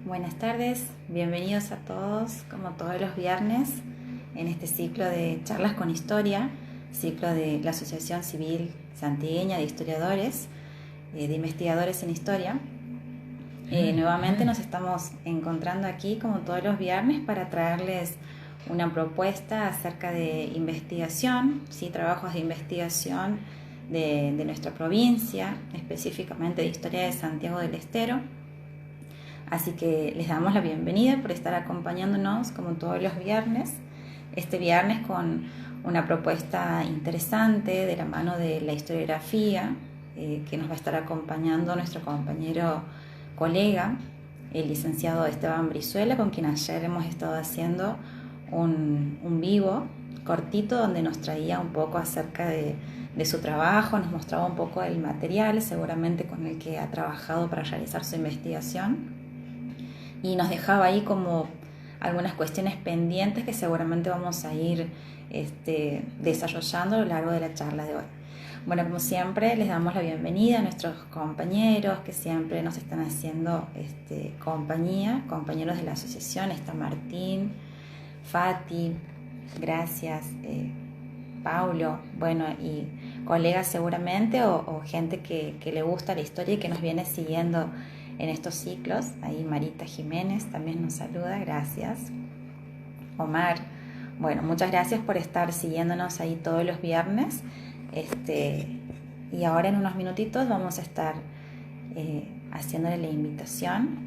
Buenas tardes, bienvenidos a todos, como todos los viernes, en este ciclo de charlas con historia, ciclo de la Asociación Civil Santigueña de Historiadores, de Investigadores en Historia. Nuevamente nos estamos encontrando aquí, como todos los viernes, para traerles una propuesta acerca de investigación, ¿sí? Trabajos de investigación de nuestra provincia, específicamente de Historia de Santiago del Estero. Así que les damos la bienvenida por estar acompañándonos como todos los viernes. Este viernes con una propuesta interesante de la mano de la historiografía que nos va a estar acompañando nuestro compañero colega, el licenciado Esteban Brizuela, con quien ayer hemos estado haciendo un vivo cortito donde nos traía un poco acerca de su trabajo, nos mostraba un poco el material seguramente con el que ha trabajado para realizar su investigación. Y nos dejaba ahí como algunas cuestiones pendientes que seguramente vamos a ir desarrollando a lo largo de la charla de hoy. Bueno, como siempre, les damos la bienvenida a nuestros compañeros que siempre nos están haciendo compañía, compañeros de la asociación. Está Martín, Fati, gracias, Paulo, bueno, y colegas seguramente o gente que le gusta la historia y que nos viene siguiendo en estos ciclos. Ahí Marita Jiménez también nos saluda, gracias. Omar, bueno, muchas gracias por estar siguiéndonos ahí todos los viernes. Y ahora en unos minutitos vamos a estar haciéndole la invitación.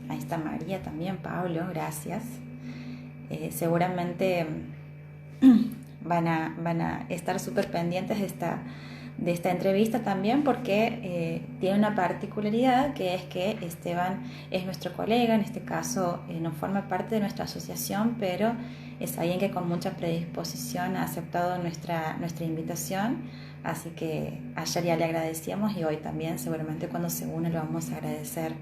Ahí está María también, Pablo, gracias. Seguramente van a estar súper pendientes de esta entrevista también porque tiene una particularidad, que es que Esteban es nuestro colega, en este caso no forma parte de nuestra asociación, pero es alguien que con mucha predisposición ha aceptado nuestra invitación, así que ayer ya le agradecíamos y hoy también seguramente cuando se une lo vamos a agradecer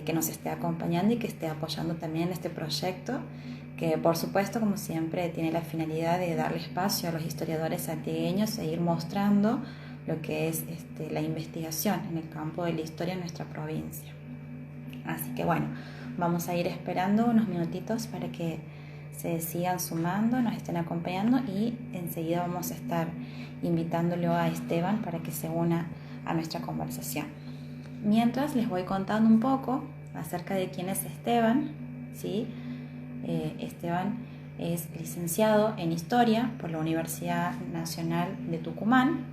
que nos esté acompañando y que esté apoyando también este proyecto, que por supuesto, como siempre, tiene la finalidad de darle espacio a los historiadores santigueños e ir mostrando lo que es la investigación en el campo de la historia en nuestra provincia. Así que bueno, vamos a ir esperando unos minutitos para que se sigan sumando, nos estén acompañando y enseguida vamos a estar invitándolo a Esteban para que se una a nuestra conversación. Mientras les voy contando un poco acerca de quién es Esteban, ¿sí? Esteban es licenciado en Historia por la Universidad Nacional de Tucumán.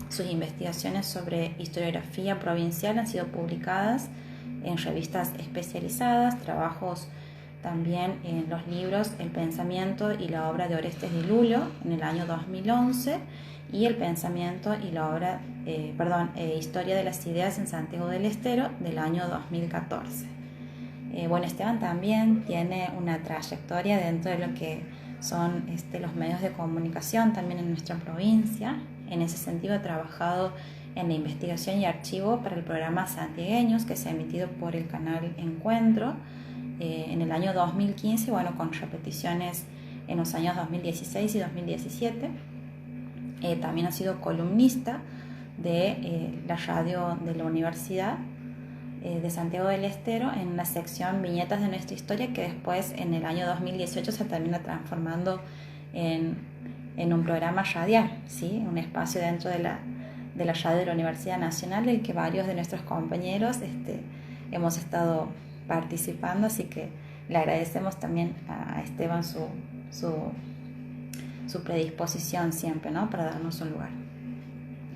Sus investigaciones sobre historiografía provincial han sido publicadas en revistas especializadas, trabajos también en los libros El pensamiento y la obra de Orestes de Lulo en el año 2011 y El pensamiento y la obra, Historia de las ideas en Santiago del Estero del año 2014. Bueno, Esteban también tiene una trayectoria dentro de lo que son los medios de comunicación también en nuestra provincia. En ese sentido ha trabajado en la investigación y archivo para el programa Santigueños que se ha emitido por el canal Encuentro en el año 2015, bueno, con repeticiones en los años 2016 y 2017. También ha sido columnista de la radio de la Universidad de Santiago del Estero en la sección Viñetas de nuestra historia, que después en el año 2018 se termina transformando en un programa radial, ¿sí? Un espacio dentro de la radio de la Universidad Nacional del que varios de nuestros compañeros hemos estado participando, así que le agradecemos también a Esteban su predisposición siempre, ¿no? Para darnos un lugar.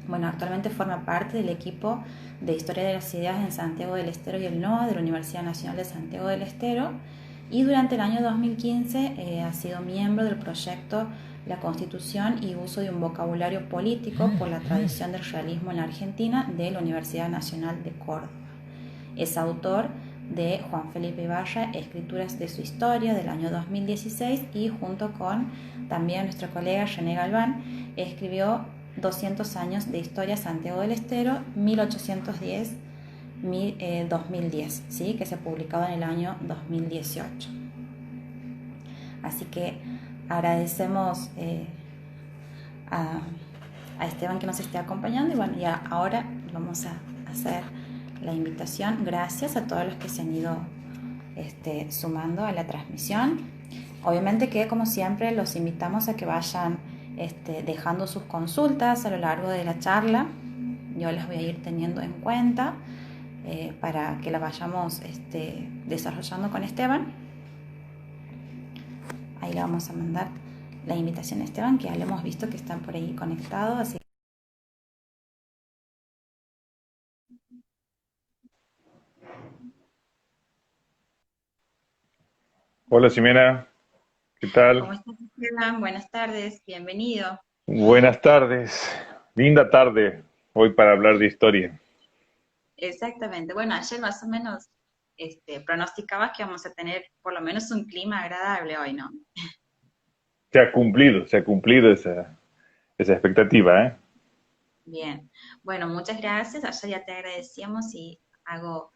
Bueno, actualmente forma parte del equipo de Historia de las Ideas en Santiago del Estero y el NOA de la Universidad Nacional de Santiago del Estero, y durante el año 2015 ha sido miembro del proyecto La Constitución y uso de un vocabulario político por la tradición del realismo en la Argentina de la Universidad Nacional de Córdoba. Es autor de Juan Felipe Ibarra, Escrituras de su Historia del año 2016, y junto con también nuestro colega René Galván escribió 200 años de historia Santiago del Estero, 1810-2010, ¿sí? Que se ha publicado en el año 2018. Así que agradecemos a Esteban que nos esté acompañando y bueno, ahora vamos a hacer la invitación. Gracias a todos los que se han ido sumando a la transmisión. Obviamente que, como siempre, los invitamos a que vayan dejando sus consultas a lo largo de la charla. Yo las voy a ir teniendo en cuenta para que la vayamos desarrollando con Esteban. Ahí le vamos a mandar la invitación a Esteban, que ya lo hemos visto que están por ahí conectados. Así. Hola, Ximena, ¿qué ¿Cómo tal? estás, Esteban? Buenas tardes, bienvenido. Buenas tardes, linda tarde hoy para hablar de historia. Exactamente. Bueno, ayer más o menos pronosticabas que vamos a tener por lo menos un clima agradable hoy, ¿no? Se ha cumplido esa expectativa, ¿eh? Bien. Bueno, muchas gracias. Ayer ya te agradecíamos y hago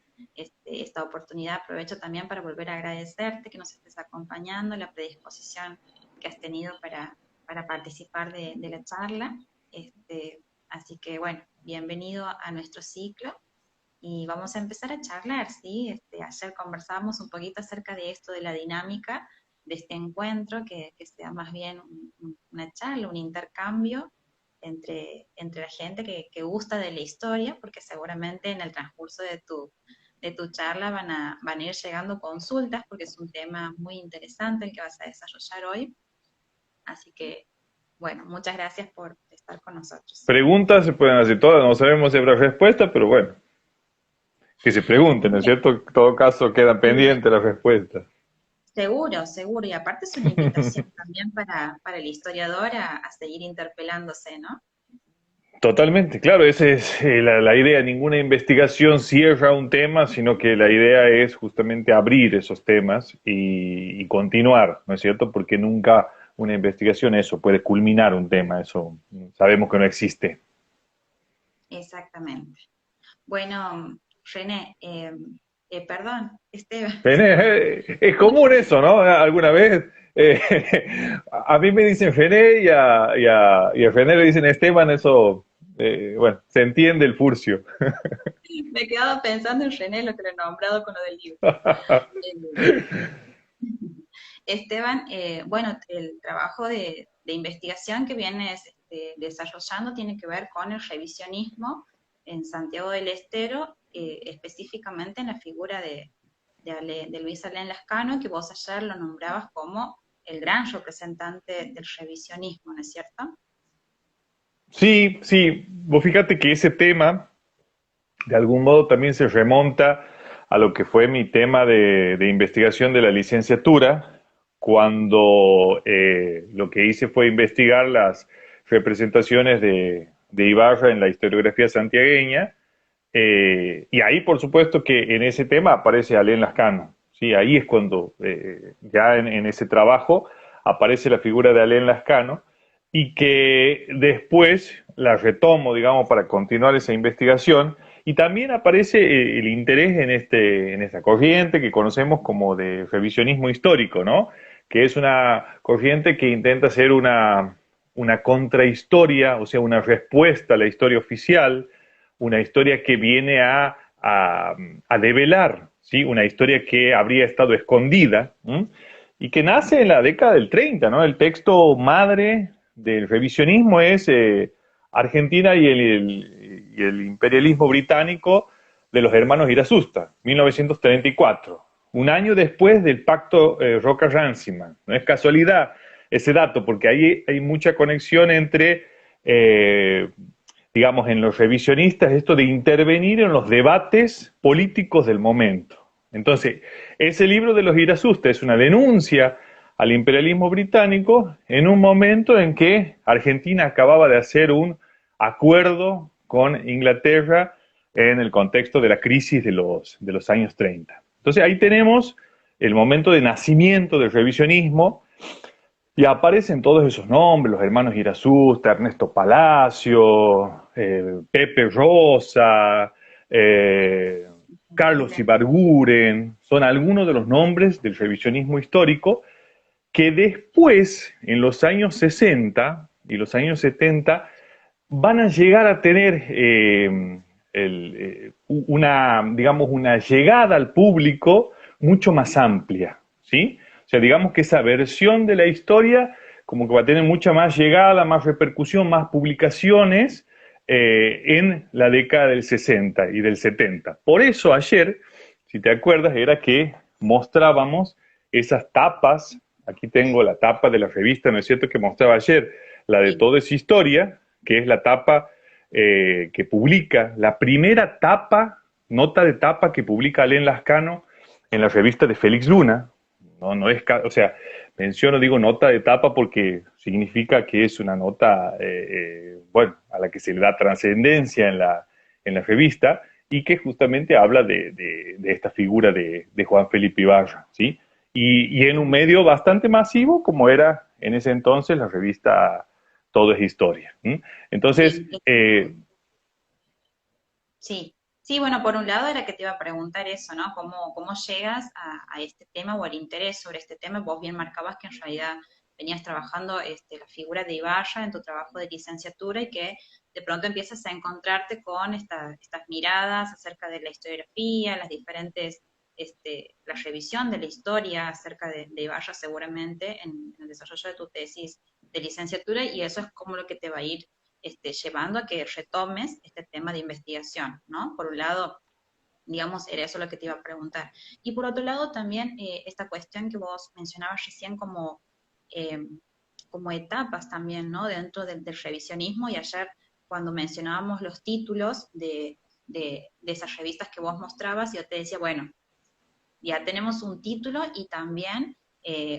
esta oportunidad, aprovecho también para volver a agradecerte que nos estés acompañando, la predisposición que has tenido para participar de la charla. Así que, bueno, bienvenido a nuestro ciclo. Y vamos a empezar a charlar, ¿sí? Ayer conversábamos un poquito acerca de esto, de la dinámica de este encuentro, que sea más bien una charla, un intercambio entre la gente que gusta de la historia, porque seguramente en el transcurso de tu charla van a ir llegando consultas, porque es un tema muy interesante el que vas a desarrollar hoy. Así que, bueno, muchas gracias por estar con nosotros. Preguntas se pueden hacer todas, no sabemos si habrá respuesta, pero bueno, que se pregunten, ¿no es cierto? En todo caso quedan Sí, pendientes las respuestas. seguro, seguro. Y aparte es una invitación también para el historiador a seguir interpelándose, ¿no? Totalmente, claro, esa es la idea. Ninguna investigación cierra un tema, sino que la idea es justamente abrir esos temas y continuar, ¿no es cierto? Porque nunca una investigación eso puede culminar un tema, eso sabemos que no existe. Exactamente. Bueno, René, perdón, Esteban, Es común eso, ¿no? Alguna vez eh, a mí me dicen Fené y a Fené le dicen Esteban, eso, bueno, se entiende el furcio. me he quedado pensando en René, lo que lo he nombrado con lo del libro. Esteban, bueno, el trabajo de investigación que vienes desarrollando tiene que ver con el revisionismo en Santiago del Estero, específicamente en la figura de Luis Alén Lascano, que vos ayer lo nombrabas como el gran representante del revisionismo, ¿no es cierto? Sí, sí, vos fíjate que ese tema de algún modo también se remonta a lo que fue mi tema de investigación de la licenciatura, cuando lo que hice fue investigar las representaciones de Ibarra en la historiografía santiagueña, y ahí por supuesto que en ese tema aparece Alén Lascano, ¿sí? Ahí es cuando ya en ese trabajo aparece la figura de Alén Lascano, y que después la retomo, digamos, para continuar esa investigación. Y también aparece el interés en esta corriente que conocemos como de revisionismo histórico, ¿no? Que es una corriente que intenta hacer una contrahistoria, o sea, una respuesta a la historia oficial, una historia que viene a develar, ¿sí? Una historia que habría estado escondida, ¿m? Y que nace en la década del 30, ¿no? El texto madre del revisionismo es Argentina y el imperialismo británico de los hermanos Irasusta, 1934, un año después del pacto Roca-Runciman. No es casualidad ese dato, porque ahí hay mucha conexión entre, eh, digamos, en los revisionistas, esto de intervenir en los debates políticos del momento. Entonces, ese libro de los Irasusta es una denuncia al imperialismo británico en un momento en que Argentina acababa de hacer un acuerdo con Inglaterra en el contexto de la crisis de los años 30. Entonces ahí tenemos el momento de nacimiento del revisionismo y aparecen todos esos nombres, los hermanos Irasusta, Ernesto Palacio, Pepe Rosa, eh, Carlos Entiende. Ibarguren, son algunos de los nombres del revisionismo histórico que después, en los años 60 y los años 70, van a llegar a tener una, digamos, una llegada al público mucho más amplia, ¿sí? O sea, digamos que esa versión de la historia como que va a tener mucha más llegada, más repercusión, más publicaciones en la década del 60 y del 70. Por eso ayer, si te acuerdas, era que mostrábamos esas tapas. Aquí tengo la tapa de la revista, ¿no es cierto?, que mostraba ayer, la de Sí. Todo es Historia, que es la tapa que publica, la primera tapa, nota de tapa que publica Alain Lascano en la revista de Félix Luna. No, no es, o sea, menciono, digo, nota de tapa porque significa que es una nota, bueno, a la que se le da trascendencia en la revista y que justamente habla de esta figura de Juan Felipe Ibarra, ¿sí? Y en un medio bastante masivo como era en ese entonces la revista Todo es Historia. ¿Sí? Entonces, Sí, sí, sí, bueno, por un lado era que te iba a preguntar eso, ¿no? ¿Cómo llegas a este tema o al interés sobre este tema? Vos bien marcabas que en realidad venías trabajando la figura de Ibarra en tu trabajo de licenciatura y que de pronto empiezas a encontrarte con estas miradas acerca de la historiografía, las diferentes, la revisión de la historia acerca de Ibarra seguramente en el desarrollo de tu tesis de licenciatura y eso es como lo que te va a ir llevando a que retomes este tema de investigación, ¿no? Por un lado, digamos, era eso lo que te iba a preguntar. Y por otro lado, también esta cuestión que vos mencionabas recién eh, como etapas también, ¿no? Dentro del revisionismo y ayer cuando mencionábamos los títulos de esas revistas que vos mostrabas, yo te decía, bueno, ya tenemos un título y también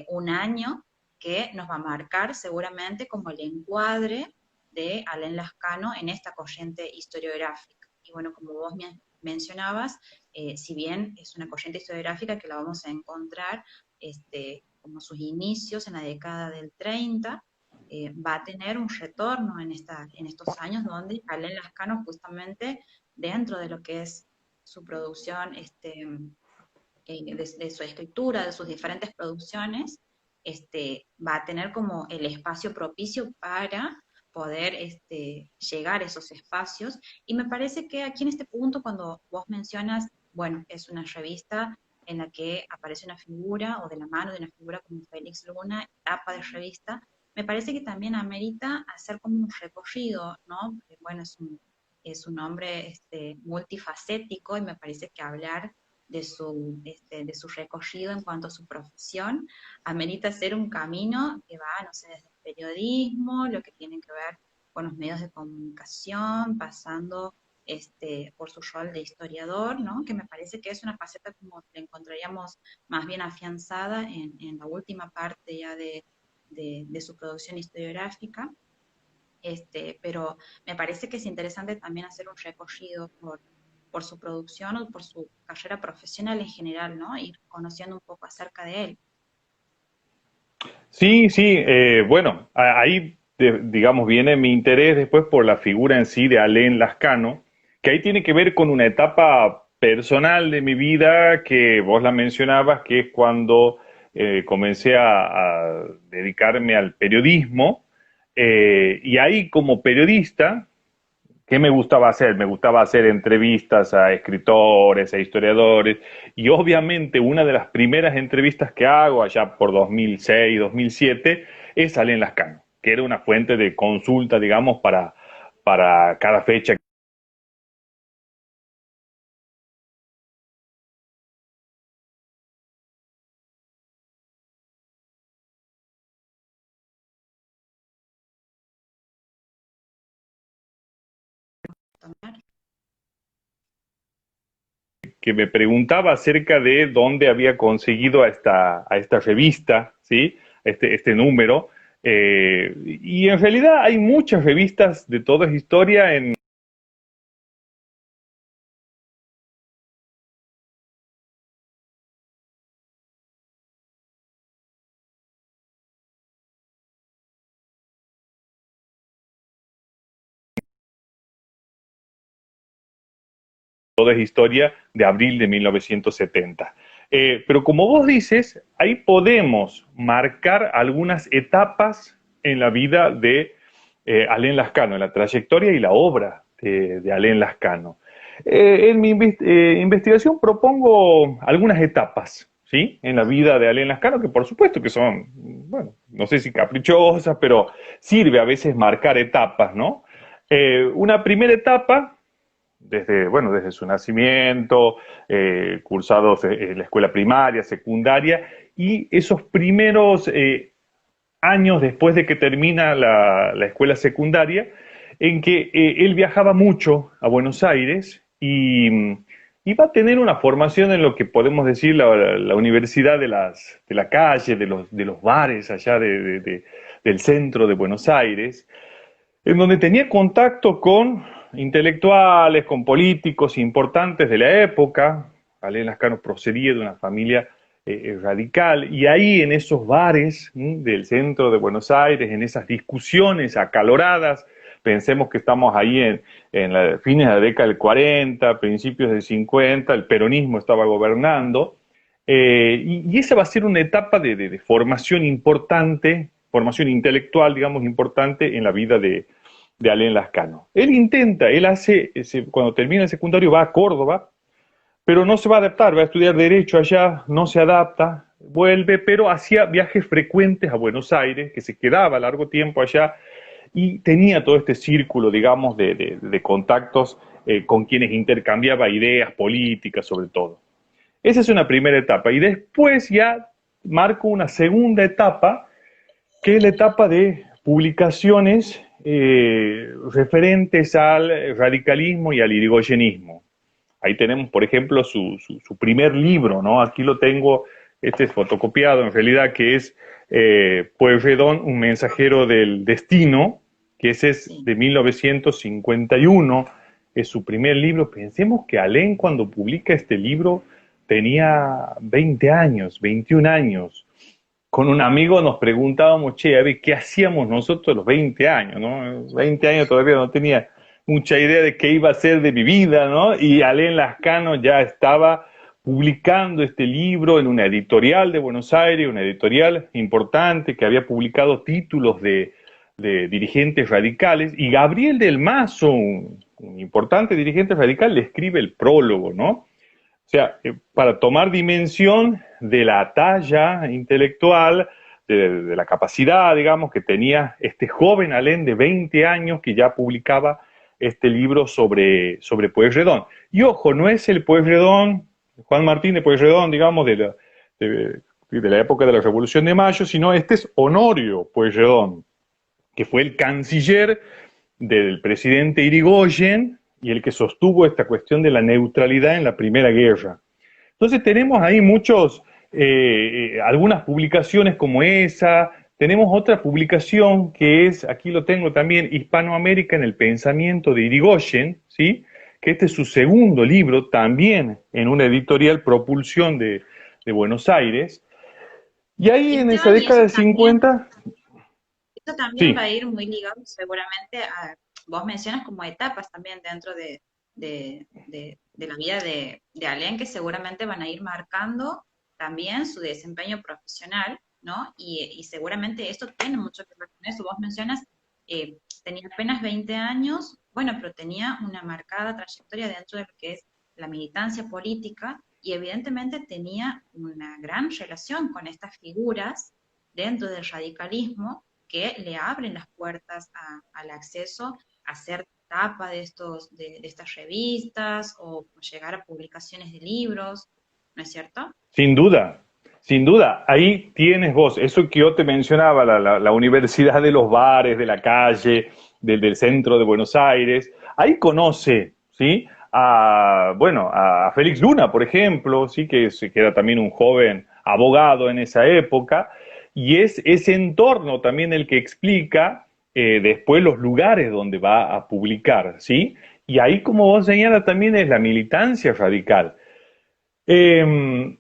un año que nos va a marcar seguramente como el encuadre de Alain Lascano en esta corriente historiográfica. Y bueno, como vos mencionabas, si bien es una corriente historiográfica que la vamos a encontrar como sus inicios en la década del 30, va a tener un retorno en estos años donde Alain Lascano justamente dentro de lo que es su producción de su escritura, de sus diferentes producciones, va a tener como el espacio propicio para poder llegar a esos espacios. Y me parece que aquí en este punto, cuando vos mencionas, bueno, es una revista en la que aparece una figura o de la mano de una figura como Félix Luna, tapa de revista, me parece que también amerita hacer como un recorrido, ¿no? Porque, bueno, es un hombre multifacético y me parece que hablar de su recorrido en cuanto a su profesión, amerita hacer un camino que va, no sé, desde el periodismo, lo que tiene que ver con los medios de comunicación, pasando por su rol de historiador, ¿no? Que me parece que es una faceta como que la encontraríamos más bien afianzada en la última parte ya de su producción historiográfica, pero me parece que es interesante también hacer un recorrido por su producción o por su carrera profesional en general, ¿no? Ir conociendo un poco acerca de él. sí, sí, bueno, ahí, digamos, viene mi interés después por la figura en sí de Alain Lascano, que ahí tiene que ver con una etapa personal de mi vida que vos la mencionabas, que es cuando comencé a dedicarme al periodismo, y ahí como periodista, ¿qué me gustaba hacer? Me gustaba hacer entrevistas a escritores, a historiadores, y obviamente una de las primeras entrevistas que hago allá por 2006, 2007, es Alain Lascano, que era una fuente de consulta, digamos, para cada fecha. Que me preguntaba acerca de dónde había conseguido a esta revista, ¿sí? Este número. Y en realidad hay muchas revistas de toda historia en toda historia de abril de 1970. Pero como vos dices, ahí podemos marcar algunas etapas en la vida de Alain Lascano, en la trayectoria y la obra de Alain Lascano. En mi investigación propongo algunas etapas, ¿sí? En la vida de Alain Lascano, que por supuesto que son, bueno, no sé si caprichosas, pero sirve a veces marcar etapas, ¿no? Una primera etapa, desde, bueno, desde su nacimiento, cursados en la escuela primaria, secundaria, y esos primeros años después de que termina la escuela secundaria, en que él viajaba mucho a Buenos Aires y va a tener una formación en lo que podemos decir la universidad de la calle, de los bares allá del centro de Buenos Aires, en donde tenía contacto con intelectuales, con políticos importantes de la época. Alain Lascano procedía de una familia radical, y ahí en esos bares del centro de Buenos Aires, en esas discusiones acaloradas, pensemos que estamos ahí en fines de la década del 40, principios del 50, el peronismo estaba gobernando, y esa va a ser una etapa de formación importante, formación intelectual, digamos, importante en la vida de Alain Lascano. Él intenta, él hace, cuando termina el secundario va a Córdoba, pero no se va a adaptar, va a estudiar Derecho allá, no se adapta, vuelve, pero hacía viajes frecuentes a Buenos Aires, que se quedaba largo tiempo allá, y tenía todo este círculo, digamos, de contactos con quienes intercambiaba ideas políticas, sobre todo. Esa es una primera etapa, y después ya marco una segunda etapa, que es la etapa de publicaciones referentes al radicalismo y al irigoyenismo. Ahí tenemos, por ejemplo, su primer libro, ¿no? Aquí lo tengo, este es fotocopiado en realidad, que es Pueyrredón, un mensajero del destino, que ese es Sí. de 1951, es su primer libro. Pensemos que Alain, cuando publica este libro tenía 20 años, 21 años. Con un amigo nos preguntábamos, che, a ver, ¿qué hacíamos nosotros a los 20 años, ¿no? 20 años todavía no tenía mucha idea de qué iba a ser de mi vida, ¿no? Y Alain Lascano ya estaba publicando este libro en una editorial de Buenos Aires, una editorial importante que había publicado títulos de dirigentes radicales, y Gabriel del Mazo, un importante dirigente radical, le escribe el prólogo, ¿no? O sea, para tomar dimensión de la talla intelectual, de la capacidad, digamos, que tenía este joven Alain de 20 años que ya publicaba este libro sobre Pueyrredón. Y ojo, no es el Pueyrredón, Juan Martín de Pueyrredón, digamos, de la época de la Revolución de Mayo, sino este es Honorio Pueyrredón, que fue el canciller del presidente Irigoyen y el que sostuvo esta cuestión de la neutralidad en la Primera Guerra. Entonces tenemos ahí algunas publicaciones como esa, tenemos otra publicación que es, aquí lo tengo también, Hispanoamérica en el pensamiento de Irigoyen, ¿sí? Que este es su segundo libro, también en una editorial Propulsión de Buenos Aires. Y ahí en esa Esteban, y década de 50, eso también va sí, a ir muy ligado seguramente a, vos mencionas como etapas también dentro de la vida de Alain, que seguramente van a ir marcando también su desempeño profesional, ¿no? Y seguramente eso tiene mucho que ver con eso. Vos mencionas, tenía apenas 20 años, bueno, pero tenía una marcada trayectoria dentro de lo que es la militancia política, y evidentemente tenía una gran relación con estas figuras dentro del radicalismo que le abren las puertas al acceso a ser tapa de estas revistas o llegar a publicaciones de libros, ¿no es cierto? sin duda, sin duda. Ahí tienes vos, eso que yo te mencionaba, la universidad de los bares, de la calle, del centro de Buenos Aires. Ahí conoce, ¿sí? Bueno, a Félix Luna, por ejemplo, ¿sí? Que era también un joven abogado en esa época, y es ese entorno también el que explica después los lugares donde va a publicar, ¿sí? Y ahí, como vos señalas, también es la militancia radical. Eh,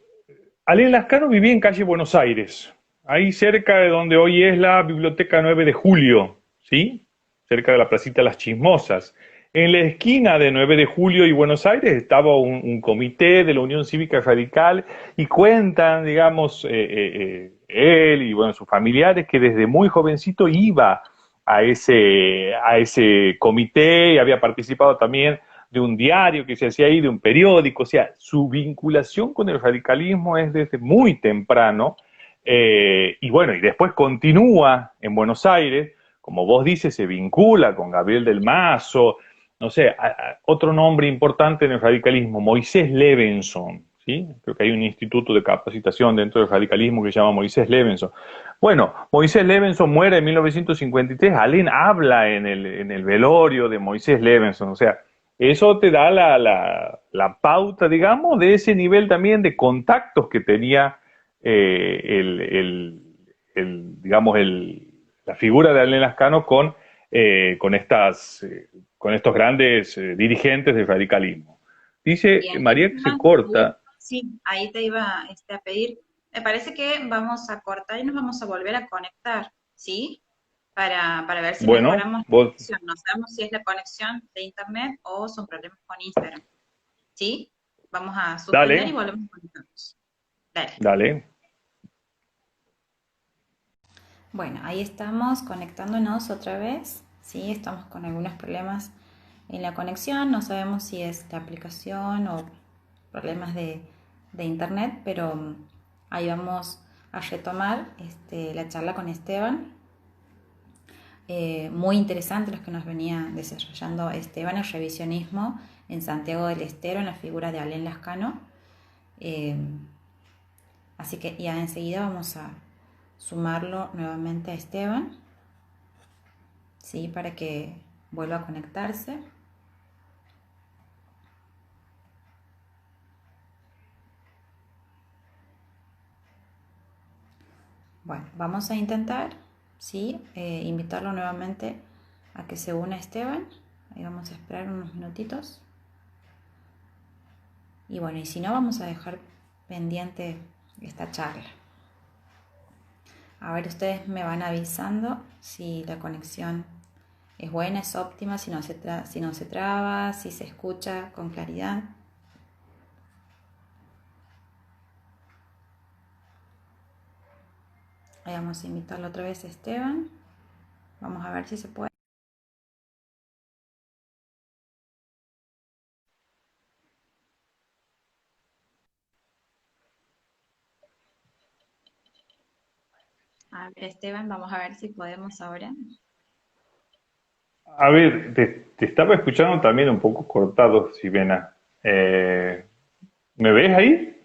Alain Lascano vivía en calle Buenos Aires, ahí cerca de donde hoy es la Biblioteca 9 de Julio, ¿sí? Cerca de la Placita Las Chismosas. En la esquina de 9 de Julio y Buenos Aires estaba un comité de la Unión Cívica Radical, y cuentan, digamos, él y bueno, sus familiares, que desde muy jovencito iba a ese comité y había participado también de un diario que se hacía ahí, de un periódico, o sea, su vinculación con el radicalismo es desde muy temprano, y bueno, y después continúa en Buenos Aires, como vos dices, se vincula con Gabriel del Mazo, no sé, otro nombre importante en el radicalismo, Moisés Levenson, ¿sí? Creo que hay un instituto de capacitación dentro del radicalismo que se llama Moisés Levenson. Bueno, Moisés Levenson muere en 1953, Alén habla en el velorio de Moisés Levenson, o sea, eso te da la pauta, digamos, de ese nivel también de contactos que tenía digamos, la figura de Alén Lascano con estos grandes dirigentes del radicalismo. Dice Bien, María que se corta. sí, ahí te iba a pedir. Me parece que vamos a cortar y nos vamos a volver a conectar, ¿sí? Para ver si Bueno, mejoramos la vos, conexión. No sabemos si es la conexión de internet o son problemas con Instagram, ¿sí? Vamos a suspender y dale, volvemos a conectarnos. Dale. dale. Bueno, ahí estamos conectándonos otra vez, ¿sí? Estamos con algunos problemas en la conexión, no sabemos si es la aplicación o problemas de internet, pero ahí vamos a retomar la charla con Esteban. Muy interesante los que nos venía desarrollando Esteban, el revisionismo en Santiago del Estero, en la figura de Alén Lascano. Eh, Así que ya enseguida vamos a sumarlo nuevamente a Esteban, ¿sí? Para que vuelva a conectarse. Bueno, vamos a intentar, ¿sí? Invitarlo nuevamente a que se una a Esteban. Ahí vamos a esperar unos minutitos. Y bueno, y si no, vamos a dejar pendiente esta charla. A ver, ustedes me van avisando si la conexión es buena, es óptima, si no se traba, si se escucha con claridad. Ahí vamos a invitarlo otra vez a Esteban. Vamos a ver si se puede. A ver, Esteban, vamos a ver si podemos ahora. A ver, te estaba escuchando también un poco cortado, Ximena. Eh, ¿Me ves ahí?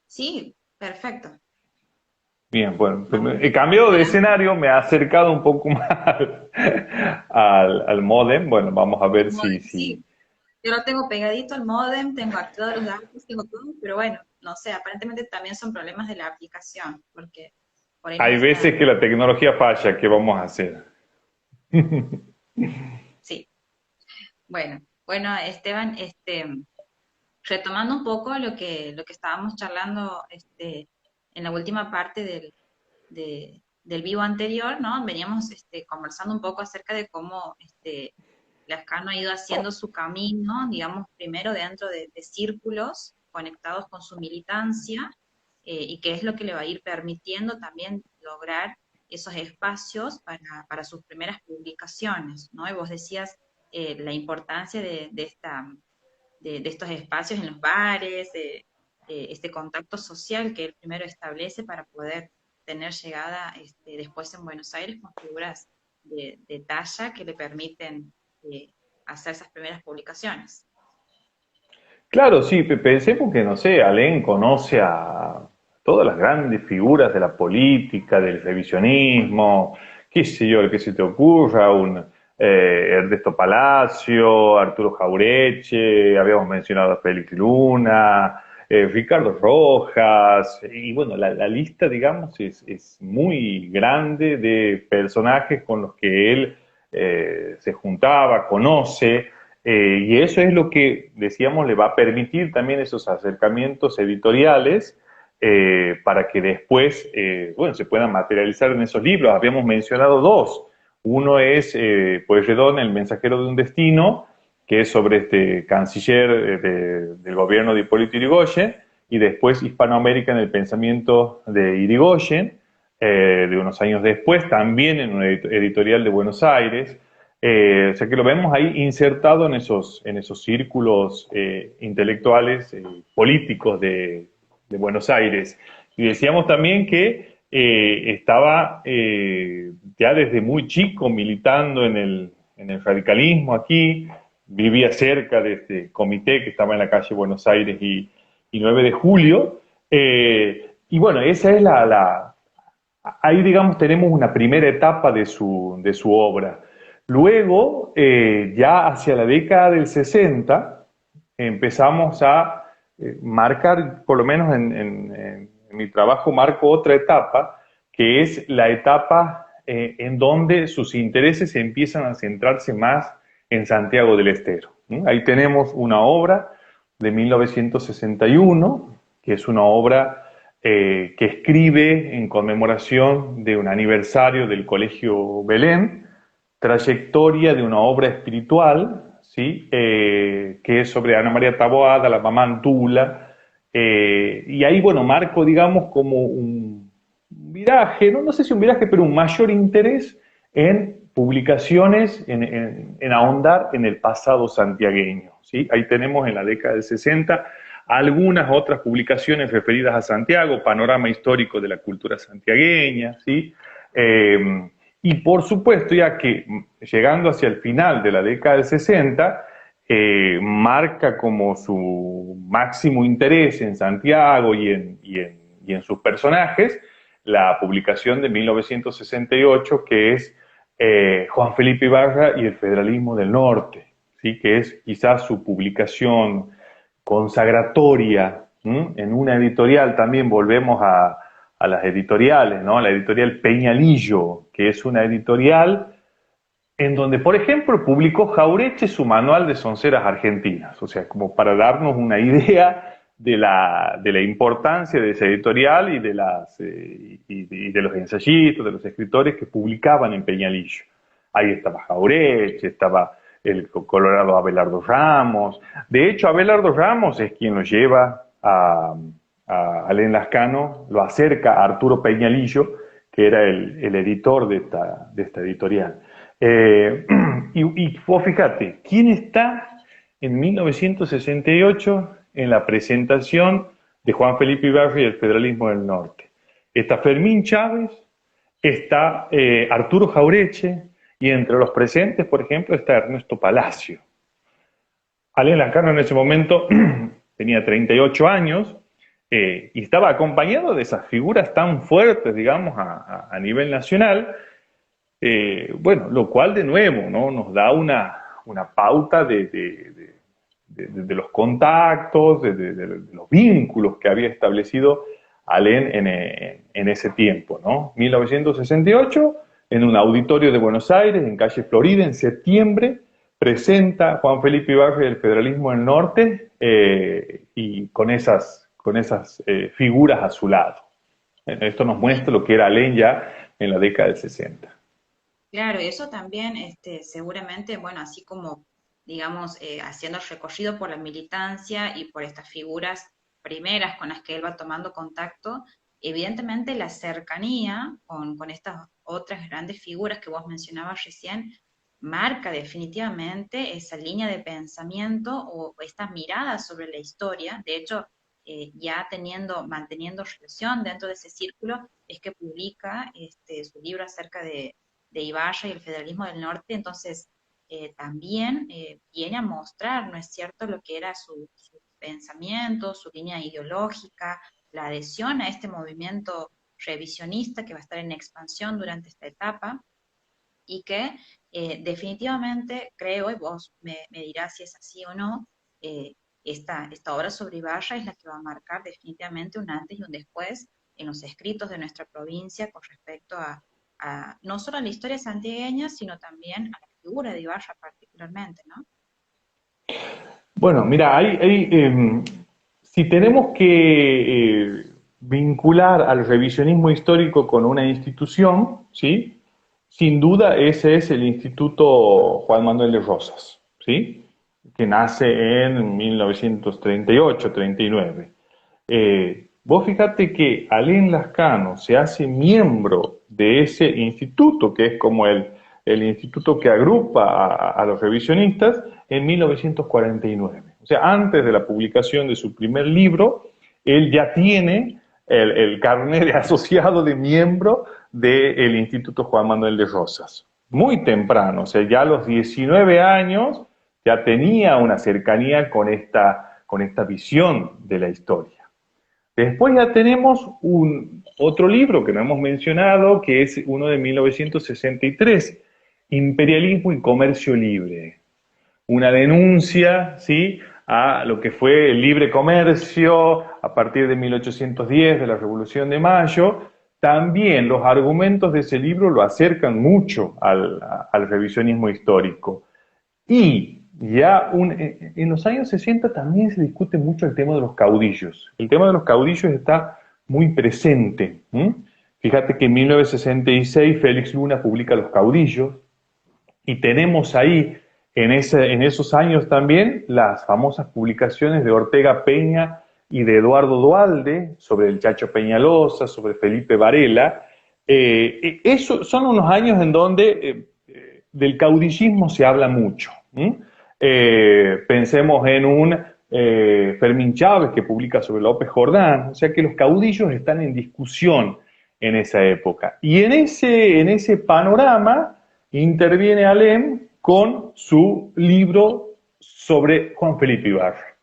Sí, perfecto. Bien, bueno, pues Vamos he cambiado de adelante. escenario, me ha acercado un poco más al módem. Bueno, vamos a ver si. Sí, yo lo tengo pegadito al módem, tengo activados los datos, tengo todo, pero bueno, no sé, aparentemente también son problemas de la aplicación, porque por ahí nos Hay veces está, que la tecnología falla, ¿qué vamos a hacer? sí. Bueno, Esteban, retomando un poco lo que estábamos charlando en la última parte del vivo anterior, ¿no? Veníamos conversando un poco acerca de cómo Lascano ha ido haciendo su camino, digamos, primero dentro de círculos conectados con su militancia, y qué es lo que le va a ir permitiendo también lograr esos espacios para sus primeras publicaciones, ¿no? Y vos decías la importancia de estos espacios en los bares, este contacto social que él primero establece para poder tener llegada después en Buenos Aires con figuras de talla que le permiten eh, hacer esas primeras publicaciones. Claro, sí, pensemos que, no sé, Alén conoce a todas las grandes figuras de la política, del revisionismo, qué sé yo, el que se te ocurra, Ernesto Palacio, Arturo Jaureche, habíamos mencionado a Félix Luna, Ricardo Rojas, y bueno, la lista, digamos, es muy grande de personajes con los que él se juntaba, conoce. Y eso es lo que, decíamos, le va a permitir también esos acercamientos editoriales para que después, bueno, se puedan materializar en esos libros. Habíamos mencionado dos. Uno es Pueyrredón, El mensajero de un destino, que es sobre este canciller del gobierno de Hipólito Yrigoyen, y después Hispanoamérica en el pensamiento de Irigoyen, de unos años después, también en una editorial de Buenos Aires. O sea que lo vemos ahí insertado en esos círculos intelectuales, políticos de Buenos Aires. Y decíamos también que estaba ya desde muy chico militando en el radicalismo aquí, vivía cerca de este comité que estaba en la calle Buenos Aires y 9 de Julio. Y bueno, esa es ahí digamos tenemos una primera etapa de su obra. Luego, ya hacia la década del 60, empezamos a marcar, por lo menos en mi trabajo, marco otra etapa, que es la etapa en donde sus intereses empiezan a centrarse más en Santiago del Estero. Ahí tenemos una obra de 1961, que es una obra que escribe en conmemoración de un aniversario del Colegio Belén, trayectoria de una obra espiritual, ¿sí? Que es sobre Ana María Taboada, la mamá Antula, y ahí, bueno, marco, digamos, como un viraje, no sé si un viraje, pero un mayor interés en publicaciones, en ahondar en el pasado santiagueño, ¿sí? Ahí tenemos en la década del 60 algunas otras publicaciones referidas a Santiago, panorama histórico de la cultura santiagueña, ¿sí? Y por supuesto, ya que llegando hacia el final de la década del 60, marca como su máximo interés en Santiago y en sus personajes la publicación de 1968, que es Juan Felipe Ibarra y el Federalismo del Norte, ¿sí? Que es quizás su publicación consagratoria, ¿m? En una editorial. También volvemos a las editoriales, ¿no? La editorial Peñalillo, que es una editorial en donde, por ejemplo, publicó Jaureche su manual de sonceras argentinas, o sea, como para darnos una idea de la importancia de esa editorial y de los ensayistas, de los escritores que publicaban en Peñalillo. Ahí estaba Jaureche, estaba el colorado Abelardo Ramos. De hecho, Abelardo Ramos es quien lo lleva a Alain Lascano, lo acerca a Arturo Peñalillo, que era el editor de esta editorial. Y vos fíjate, ¿quién está en 1968 en la presentación de Juan Felipe Ibarra y el Federalismo del Norte? Está Fermín Chávez, está Arturo Jaureche, y entre los presentes, por ejemplo, está Ernesto Palacio. Alain Lascano en ese momento tenía 38 años y estaba acompañado de esas figuras tan fuertes, digamos, a nivel nacional. Bueno, lo cual de nuevo, ¿no? Nos da una pauta de los contactos, de los vínculos que había establecido Alain en ese tiempo, ¿no? 1968, en un auditorio de Buenos Aires, en calle Florida, en septiembre, presenta Juan Felipe Ibarra el Federalismo del Norte y con esas figuras a su lado. Esto nos muestra lo que era Alain ya en la década del 60. Claro, y eso también, seguramente, bueno, así como, digamos, haciendo el recorrido por la militancia y por estas figuras primeras con las que él va tomando contacto, evidentemente la cercanía con estas otras grandes figuras que vos mencionabas recién, marca definitivamente esa línea de pensamiento o esta mirada sobre la historia. De hecho, ya manteniendo relación dentro de ese círculo, es que publica su libro acerca de Ibarra y el federalismo del norte. Entonces también viene a mostrar, ¿no es cierto?, lo que era su pensamiento, su línea ideológica, la adhesión a este movimiento revisionista que va a estar en expansión durante esta etapa y que definitivamente creo, y vos me dirás si es así o no, esta obra sobre Ibarra es la que va a marcar definitivamente un antes y un después en los escritos de nuestra provincia con respecto a no solo a la historia santiagueña, sino también a la figura de Ibarra particularmente, ¿no? Bueno, mira, si tenemos que vincular al revisionismo histórico con una institución, ¿sí? Sin duda ese es el Instituto Juan Manuel de Rosas, ¿sí? Que nace en 1938-39. Vos fíjate que Alain Lascano se hace miembro de ese instituto, que es como el instituto que agrupa a los revisionistas, en 1949. O sea, antes de la publicación de su primer libro, él ya tiene el carnet de asociado de miembro del Instituto Juan Manuel de Rosas. Muy temprano, o sea, ya a los 19 años ya tenía una cercanía con esta visión de la historia. Después ya tenemos otro libro que no hemos mencionado, que es uno de 1963, Imperialismo y Comercio Libre. Una denuncia, ¿sí?, a lo que fue el libre comercio a partir de 1810, de la Revolución de Mayo. También los argumentos de ese libro lo acercan mucho al revisionismo histórico. Y ya en los años 60 también se discute mucho el tema de los caudillos. El tema de los caudillos está muy presente. Fíjate que en 1966 Félix Luna publica Los Caudillos, y tenemos ahí, en esos años también, las famosas publicaciones de Ortega Peña y de Eduardo Duhalde sobre el Chacho Peñalosa, sobre Felipe Varela. Esos son unos años en donde del caudillismo se habla mucho. Pensemos en un Fermín Chávez que publica sobre López Jordán, o sea que los caudillos están en discusión en esa época. Y en ese panorama interviene Alem con su libro sobre Juan Felipe Ibarra.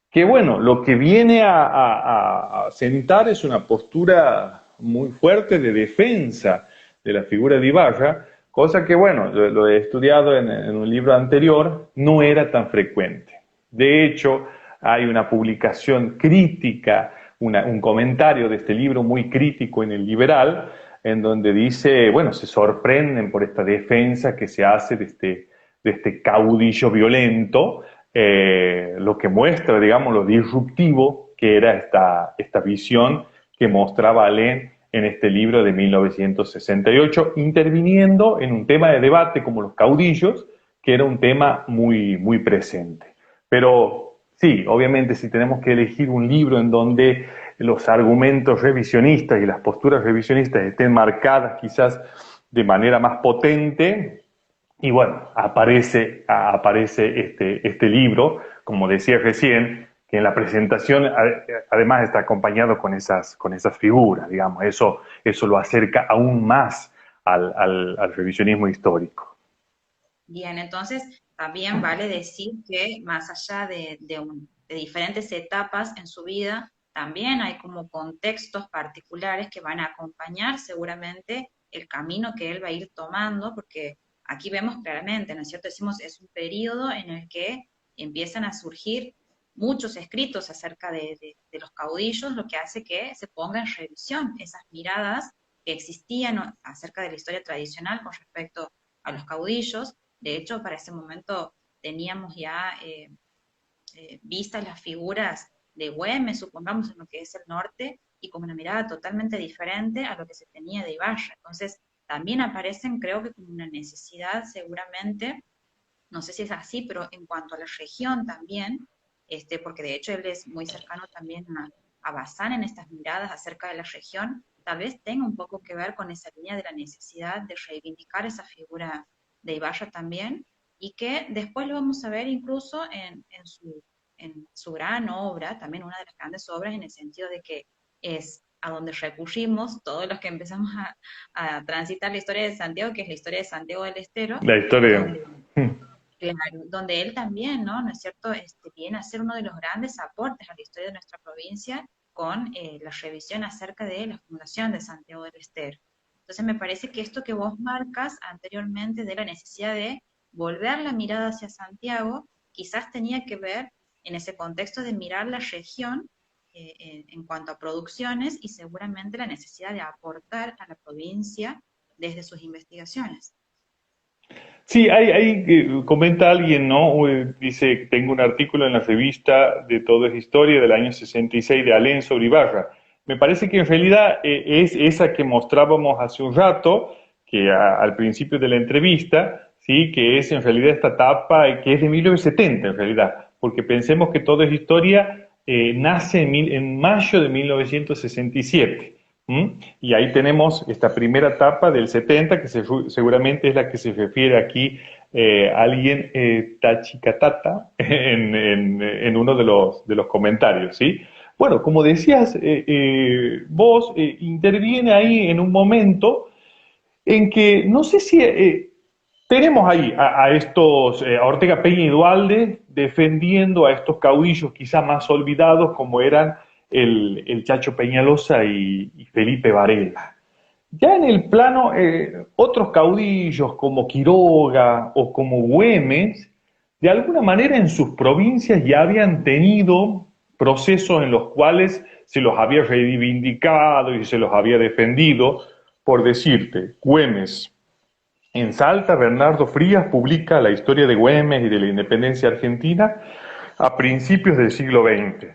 Que bueno, lo que viene a sentar es una postura muy fuerte de defensa de la figura de Ibarra, cosa que bueno, lo he estudiado en un libro anterior, no era tan frecuente. De hecho, hay una publicación crítica, un comentario de este libro muy crítico en el Liberal, en donde dice, bueno, se sorprenden por esta defensa que se hace de este caudillo violento, lo que muestra, digamos, lo disruptivo que era esta visión que mostraba Alem en este libro de 1968, interviniendo en un tema de debate como los caudillos, que era un tema muy, muy presente. Pero sí, obviamente si tenemos que elegir un libro en donde los argumentos revisionistas y las posturas revisionistas estén marcadas quizás de manera más potente, y bueno, aparece este libro, como decía recién, que en la presentación además está acompañado con esas figuras, digamos, eso lo acerca aún más al revisionismo histórico. Bien, entonces también vale decir que más allá de diferentes etapas en su vida, también hay como contextos particulares que van a acompañar seguramente el camino que él va a ir tomando, porque aquí vemos claramente, ¿no es cierto? Decimos, es un periodo en el que empiezan a surgir muchos escritos acerca de los caudillos, lo que hace que se ponga en revisión esas miradas que existían acerca de la historia tradicional con respecto a los caudillos. De hecho, para ese momento teníamos ya vistas las figuras de Güemes, supongamos, en lo que es el norte, y con una mirada totalmente diferente a lo que se tenía de Ibarra. Entonces, también aparecen, creo que como una necesidad, seguramente, no sé si es así, pero en cuanto a la región también, porque de hecho él es muy cercano también a Bazán en estas miradas acerca de la región, tal vez tenga un poco que ver con esa línea de la necesidad de reivindicar esa figura de Ibarra también, y que después lo vamos a ver incluso en su gran obra, también una de las grandes obras, en el sentido de que es a donde recurrimos todos los que empezamos a transitar la historia de Santiago, que es la historia de Santiago del Estero, La historia. donde él también, ¿no es cierto?, viene a ser uno de los grandes aportes a la historia de nuestra provincia con la revisión acerca de la fundación de Santiago del Estero. Entonces me parece que esto que vos marcas anteriormente de la necesidad de volver la mirada hacia Santiago, quizás tenía que ver en ese contexto de mirar la región en cuanto a producciones y seguramente la necesidad de aportar a la provincia desde sus investigaciones. Sí, comenta alguien, ¿no? Dice, tengo un artículo en la revista de Todo es Historia del año 66 de Alem sobre Ibarra. Me parece que en realidad es esa que mostrábamos hace un rato, que al principio de la entrevista, ¿sí?, que es en realidad esta etapa que es de 1970 en realidad, porque pensemos que Todo es Historia nace en mayo de 1967. Y ahí tenemos esta primera etapa del 70, que seguramente es la que se refiere aquí alguien, Tachicatata, en uno de los comentarios, ¿sí? Bueno, como decías, vos interviene ahí en un momento en que no sé si tenemos ahí a estos, a Ortega Peña y Duhalde defendiendo a estos caudillos quizá más olvidados como eran el Chacho Peñalosa y Felipe Varela. Ya en el plano, otros caudillos como Quiroga o como Güemes, de alguna manera en sus provincias ya habían tenido procesos en los cuales se los había reivindicado y se los había defendido. Por decirte, Güemes, en Salta, Bernardo Frías publica la historia de Güemes y de la independencia argentina a principios del siglo XX.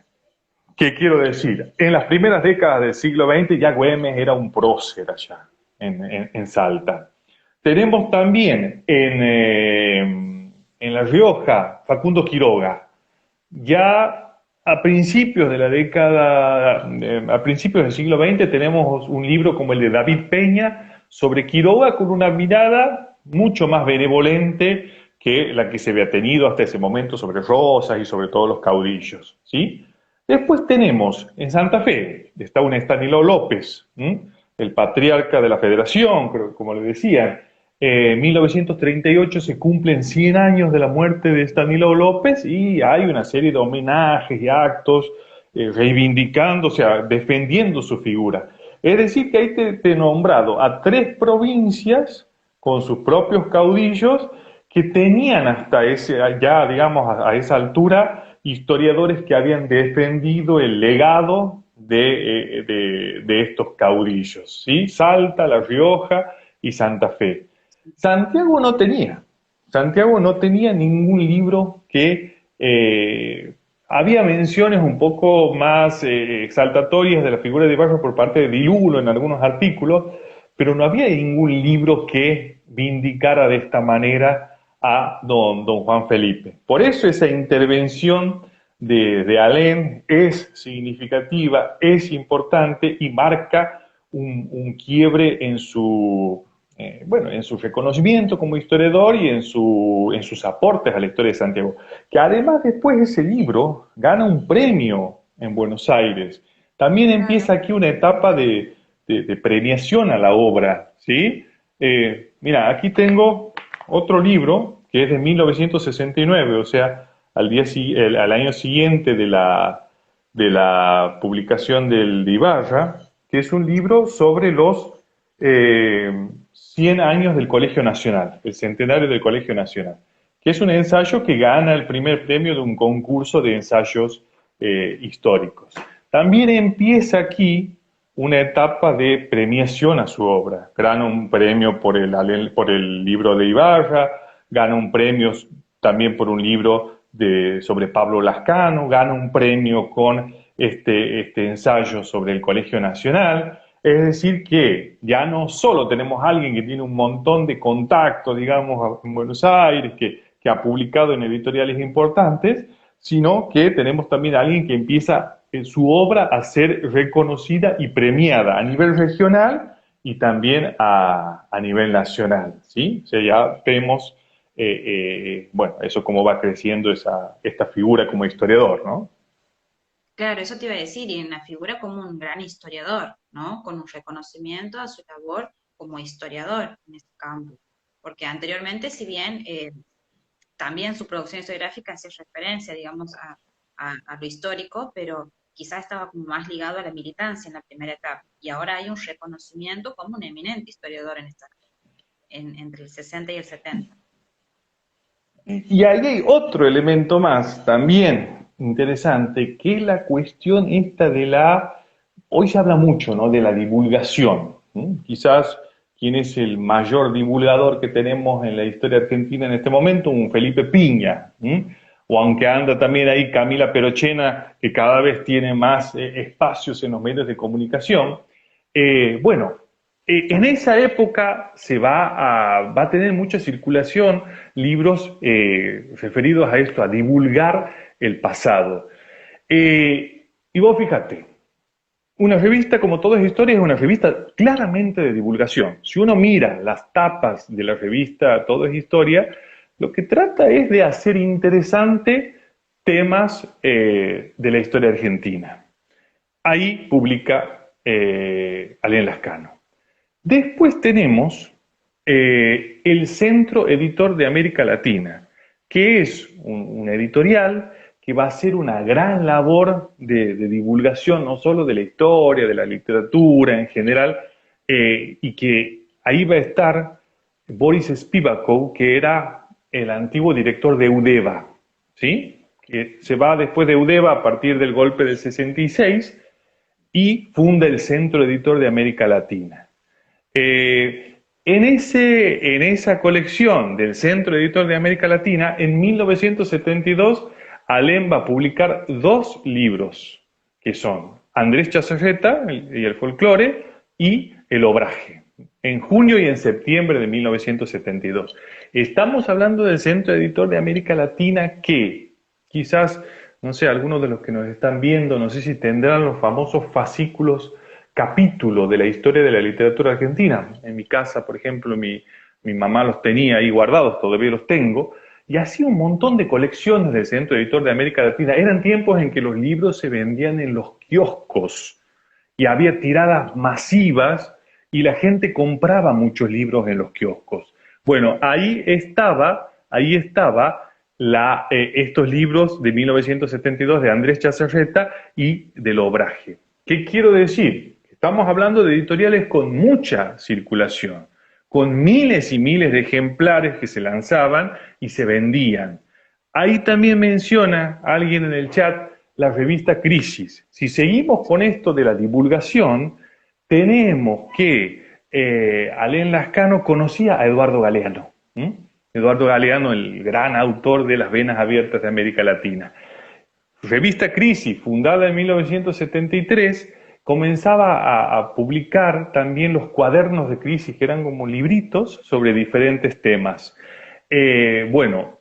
¿Qué quiero decir? En las primeras décadas del siglo XX ya Güemes era un prócer allá en Salta. Tenemos también en La Rioja Facundo Quiroga. Ya a principios de la década, a principios del siglo XX tenemos un libro como el de David Peña sobre Quiroga con una mirada mucho más benevolente que la que se había tenido hasta ese momento sobre Rosas y sobre todos los caudillos, ¿sí? Después tenemos en Santa Fe, está un Estanislao López, el patriarca de la Federación, creo, como le decía. En 1938 se cumplen 100 años de la muerte de Estanislao López y hay una serie de homenajes y actos reivindicando, o sea, defendiendo su figura. Es decir, que ahí te he nombrado a tres provincias con sus propios caudillos que tenían hasta ese, ya digamos a esa altura, historiadores que habían defendido el legado de estos caudillos, ¿sí? Salta, La Rioja y Santa Fe. Santiago no tenía. Santiago no tenía ningún libro que había menciones un poco más exaltatorias de la figura de Ibarra por parte de Dilulo en algunos artículos, pero no había ningún libro que vindicara de esta manera a don Juan Felipe. Por eso esa intervención de Alén es significativa, es importante y marca un quiebre en su bueno, en su reconocimiento como historiador y en sus aportes a la historia de Santiago. Que además después ese libro gana un premio en Buenos Aires. También empieza aquí una etapa de premiación a la obra, ¿sí? Mira, aquí tengo otro libro que es de 1969, o sea, al año siguiente de la publicación de Ibarra, que es un libro sobre los 100 años del Colegio Nacional, el centenario del Colegio Nacional, que es un ensayo que gana el primer premio de un concurso de ensayos históricos. También empieza aquí una etapa de premiación a su obra. Gana un premio por el libro de Ibarra, gana un premio también por un libro sobre Pablo Lascano, gana un premio con este ensayo sobre el Colegio Nacional. Es decir, que ya no solo tenemos a alguien que tiene un montón de contactos, digamos, en Buenos Aires, que ha publicado en editoriales importantes, sino que tenemos también a alguien que empieza su obra a ser reconocida y premiada a nivel regional y también a nivel nacional, ¿sí? O sea, ya vemos, bueno, eso cómo va creciendo esta figura como historiador, ¿no? Claro, eso te iba a decir, y en la figura como un gran historiador, ¿no? Con un reconocimiento a su labor como historiador en este campo. Porque anteriormente, si bien también su producción historiográfica hacía referencia, digamos, a lo histórico, pero quizás estaba como más ligado a la militancia en la primera etapa. Y ahora hay un reconocimiento como un eminente historiador entre el 60 y el 70. Y ahí hay otro elemento más también interesante, que es la cuestión esta hoy se habla mucho, ¿no? De la divulgación. Quizás quién es el mayor divulgador que tenemos en la historia argentina en este momento, un Felipe Piña. O aunque anda también ahí Camila Perochena, que cada vez tiene más espacios en los medios de comunicación. Bueno, en esa época va a tener mucha circulación libros referidos a esto, a divulgar el pasado. Y vos fíjate, Una revista, como todas historias, es una revista claramente de divulgación. Si uno mira las tapas de la revista Todo es Historia, lo que trata es de hacer interesante temas de la historia argentina. Ahí publica Alain Lascano. Después tenemos el Centro Editor de América Latina, que es un editorial que va a hacer una gran labor de divulgación, no solo de la historia, de la literatura en general, y que ahí va a estar Boris Spivakov, que era el antiguo director de UDEVA, ¿sí? Que se va después de UDEVA a partir del golpe del 66 y funda el Centro Editor de América Latina. En esa colección del Centro Editor de América Latina, en 1972, Alem va a publicar dos libros, que son Andrés Chazarreta y el folclore y El obraje, en junio y en septiembre de 1972. Estamos hablando del Centro Editor de América Latina que quizás, no sé, algunos de los que nos están viendo, no sé si tendrán los famosos fascículos capítulo de la historia de la literatura argentina. En mi casa, por ejemplo, mi mamá los tenía ahí guardados, todavía los tengo, y hacía un montón de colecciones del Centro Editor de América Latina. Eran tiempos en que los libros se vendían en los kioscos y había tiradas masivas y la gente compraba muchos libros en los kioscos. Bueno, ahí estaba estos libros de 1972 de Andrés Chazarreta y del Obraje. ¿Qué quiero decir? Estamos hablando de editoriales con mucha circulación, con miles y miles de ejemplares que se lanzaban y se vendían. Ahí también menciona alguien en el chat la revista Crisis. Si seguimos con esto de la divulgación, tenemos que Alain Lascano conocía a Eduardo Galeano. Eduardo Galeano, el gran autor de Las Venas Abiertas de América Latina. Revista Crisis, fundada en 1973, comenzaba a publicar también los cuadernos de crisis, que eran como libritos sobre diferentes temas. Bueno,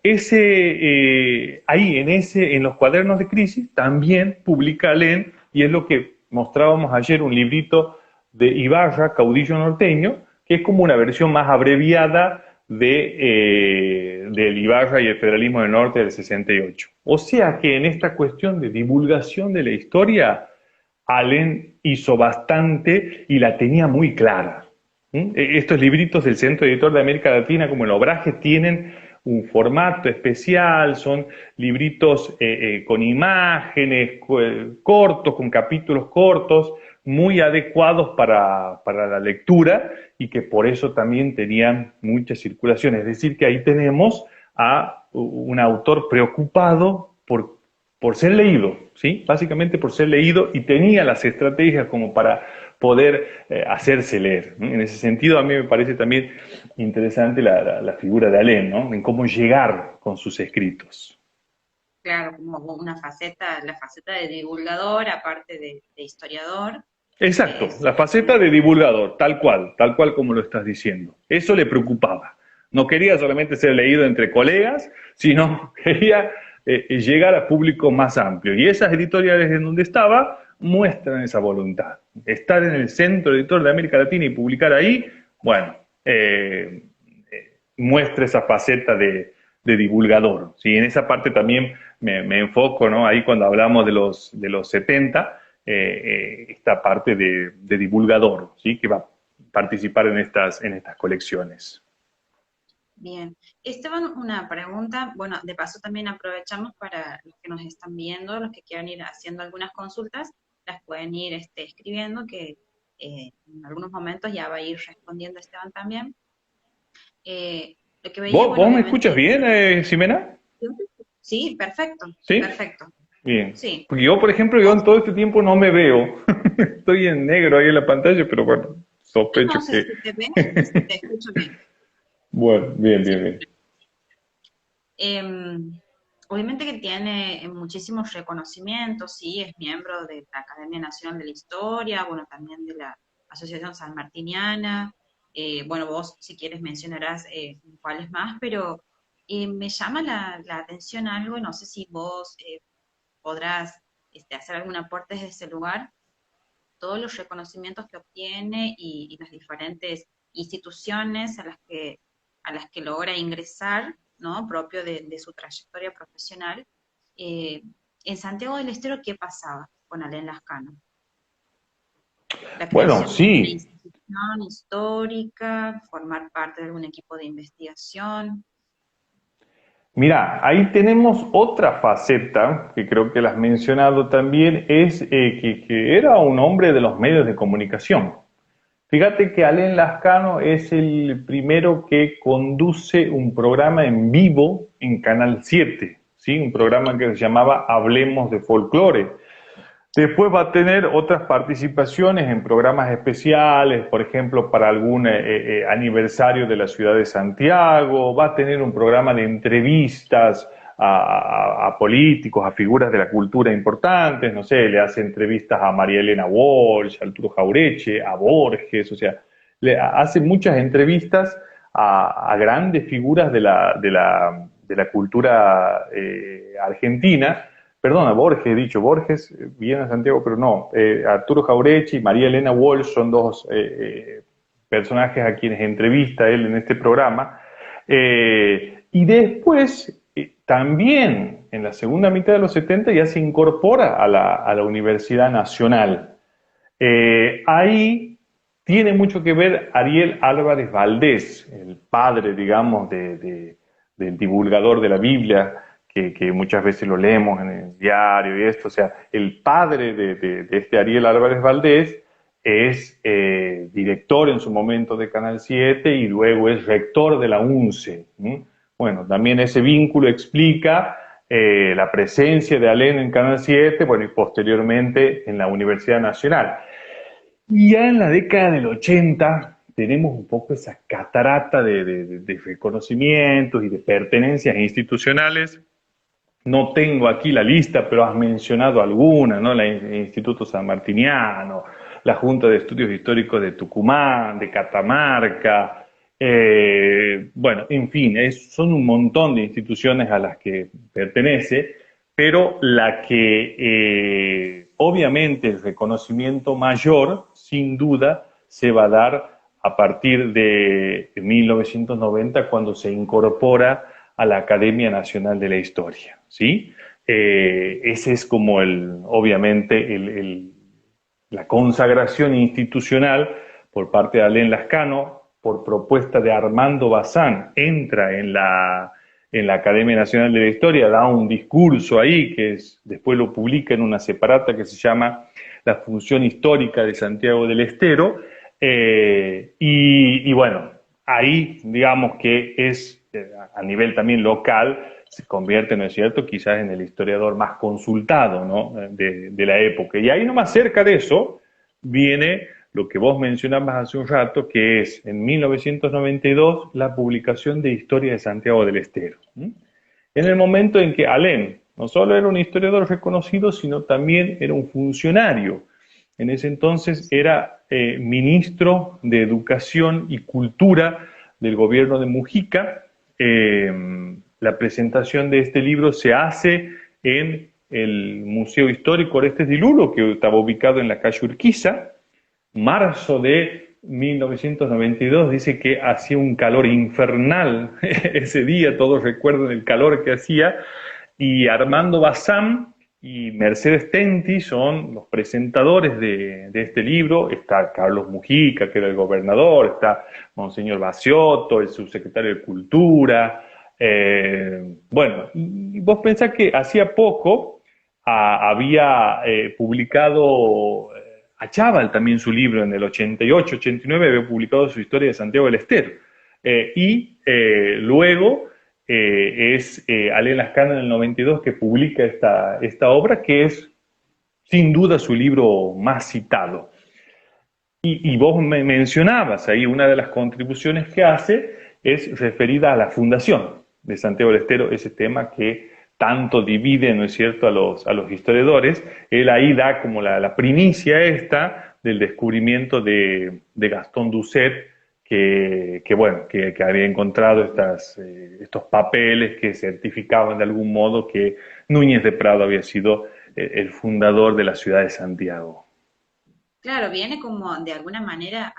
ahí en los cuadernos de crisis también publica Alain, y es lo que mostrábamos ayer, un librito de Ibarra, Caudillo Norteño, que es como una versión más abreviada del Ibarra y el Federalismo del Norte del 68. O sea que en esta cuestión de divulgación de la historia, Allen hizo bastante y la tenía muy clara. Estos libritos del Centro Editor de América Latina, como el Obraje, tienen un formato especial, son libritos con imágenes, cortos, con capítulos cortos, muy adecuados para la lectura y que por eso también tenían mucha circulación. Es decir, que ahí tenemos a un autor preocupado por ser leído, ¿sí? Básicamente por ser leído, y tenía las estrategias como para poder hacerse leer. En ese sentido, a mí me parece también interesante la figura de Alain, ¿no? En cómo llegar con sus escritos. Claro, como una faceta, la faceta de divulgador, aparte de historiador. Exacto, Es, la faceta de divulgador, tal cual como lo estás diciendo. Eso le preocupaba. No quería solamente ser leído entre colegas, sino quería llegar a público más amplio. Y esas editoriales en donde estaba muestran esa voluntad. Estar en el Centro Editor de América Latina y publicar ahí, bueno, muestra esa faceta de divulgador. ¿Sí? En esa parte también me enfoco, ¿no? Ahí cuando hablamos de los 70, esta parte de divulgador, ¿sí? Que va a participar en estas colecciones. bien. Esteban, una pregunta, bueno, de paso también aprovechamos para los que nos están viendo, los que quieran ir haciendo algunas consultas, las pueden ir escribiendo, que en algunos momentos ya va a ir respondiendo Esteban también. Lo que veía, bueno, ¿Vos me escuchas obviamente, bien, Ximena? sí, perfecto, ¿Sí? perfecto, Bien. sí. Porque yo, por ejemplo, yo en todo este tiempo no me veo. Estoy en negro ahí en la pantalla, pero bueno, No, sospecho que... se te ve y se te escucha bien. Bueno, bien, Sí. bien, bien. Obviamente que tiene muchísimos reconocimientos, sí, es miembro de la Academia Nacional de la Historia, bueno, también de la Asociación Sanmartiniana, bueno, vos si quieres mencionarás cuáles más, pero me llama la atención algo, no sé si vos podrás hacer algún aporte desde ese lugar, todos los reconocimientos que obtiene y las diferentes instituciones a las que logra ingresar, ¿no? Propio de su trayectoria profesional. Eh, en Santiago del Estero, ¿qué pasaba con Alén Lascano? La Bueno, creación de una sí. institución histórica, formar parte de algún equipo de investigación. Mira, ahí tenemos otra faceta que creo que la has mencionado también, es que era un hombre de los medios de comunicación. Fíjate que Alén Lascano es el primero que conduce un programa en vivo en Canal 7, ¿sí? Un programa que se llamaba Hablemos de Folclore. Después va a tener otras participaciones en programas especiales, por ejemplo, para algún aniversario de la ciudad de Santiago, va a tener un programa de entrevistas a políticos, a figuras de la cultura importantes, no sé, le hace entrevistas a María Elena Walsh, a Arturo Jaureche, a Borges, o sea, hace muchas entrevistas a grandes figuras de la cultura argentina. Perdona, Borges, he dicho, Borges viene a Santiago, pero no. Arturo Jaureche y María Elena Walsh son dos personajes a quienes entrevista él en este programa. Y después, también en la segunda mitad de los 70 ya se incorpora a la Universidad Nacional. Ahí tiene mucho que ver Ariel Álvarez Valdés, el padre, digamos, del divulgador de la Biblia, que muchas veces lo leemos en el diario y esto. O sea, el padre de este Ariel Álvarez Valdés es director en su momento de Canal 7 y luego es rector de la UNCE. ¿Sí? Bueno, también ese vínculo explica la presencia de Alén en Canal 7, bueno, y posteriormente en la Universidad Nacional. Y ya en la década del 80 tenemos un poco esa catarata de reconocimientos y de pertenencias institucionales. No tengo aquí la lista, pero has mencionado algunas, ¿no? El Instituto San Martiniano, la Junta de Estudios Históricos de Tucumán, de Catamarca, bueno, en fin, son un montón de instituciones a las que pertenece, pero la que obviamente el reconocimiento mayor, sin duda, se va a dar a partir de 1990, cuando se incorpora a la Academia Nacional de la Historia, ¿sí? Ese es como obviamente, la consagración institucional por parte de Alén Lascano, por propuesta de Armando Bazán, entra en la Academia Nacional de la Historia, da un discurso ahí, después lo publica en una separata que se llama La Función Histórica de Santiago del Estero, y bueno, ahí digamos que es, a nivel también local, se convierte, ¿no es cierto?, quizás en el historiador más consultado, ¿no?, de la época. Y ahí nomás cerca de eso viene lo que vos mencionabas hace un rato, que es en 1992 la publicación de Historia de Santiago del Estero. En el momento en que Alén no solo era un historiador reconocido, sino también era un funcionario. En ese entonces era ministro de Educación y Cultura del gobierno de Mujica. La presentación de este libro se hace en el Museo Histórico Orestes de Lulo, que estaba ubicado en la calle Urquiza. Marzo de 1992, dice que hacía un calor infernal ese día, todos recuerdan el calor que hacía, y Armando Bazán y Mercedes Tenti son los presentadores de este libro. Está Carlos Mujica, que era el gobernador, está Monseñor Baciotto, el subsecretario de Cultura. Bueno, y vos pensás que hacía poco había publicado Achával también su libro en el 88, 89, había publicado su Historia de Santiago del Estero. Luego es Alén Lascano en el 92 que publica esta obra, que es sin duda su libro más citado. Y vos me mencionabas ahí, una de las contribuciones que hace es referida a la fundación de Santiago del Estero, ese tema que tanto divide, ¿no es cierto?, a los historiadores. Él ahí da como la primicia esta del descubrimiento de Gastón Doucet, que había encontrado estos papeles que certificaban de algún modo que Núñez de Prado había sido el fundador de la ciudad de Santiago. claro, viene como de alguna manera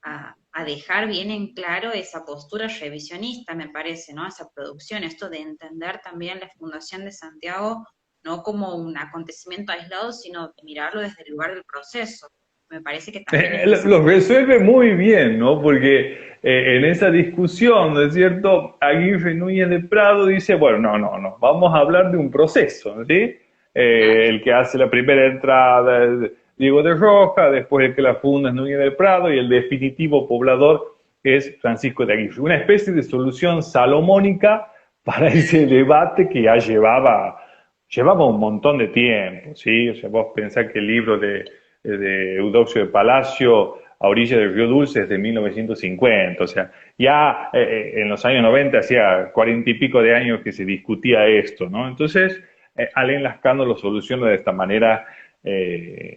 a dejar bien en claro esa postura revisionista, me parece, ¿no? Esa producción, esto de entender también la Fundación de Santiago no como un acontecimiento aislado, sino mirarlo desde el lugar del proceso. Me parece que también en ese Lo sentido. resuelve muy bien, ¿no? Porque en esa discusión, ¿no es cierto? Aguirre Núñez de Prado dice, bueno, no, vamos a hablar de un proceso, ¿sí? Claro, El que hace la primera entrada es Diego de Roja, después el que la funda es Núñez de Prado y el definitivo poblador es Francisco de Aguirre. Una especie de solución salomónica para ese debate que ya llevaba un montón de tiempo, ¿sí? O sea, vos pensás que el libro de Eudoxio de Palacio a orilla del Río Dulce es de 1950, o sea, ya en los años 90, hacía 40 y pico de años que se discutía esto, ¿no? Entonces, Alain Lascano lo soluciona de esta manera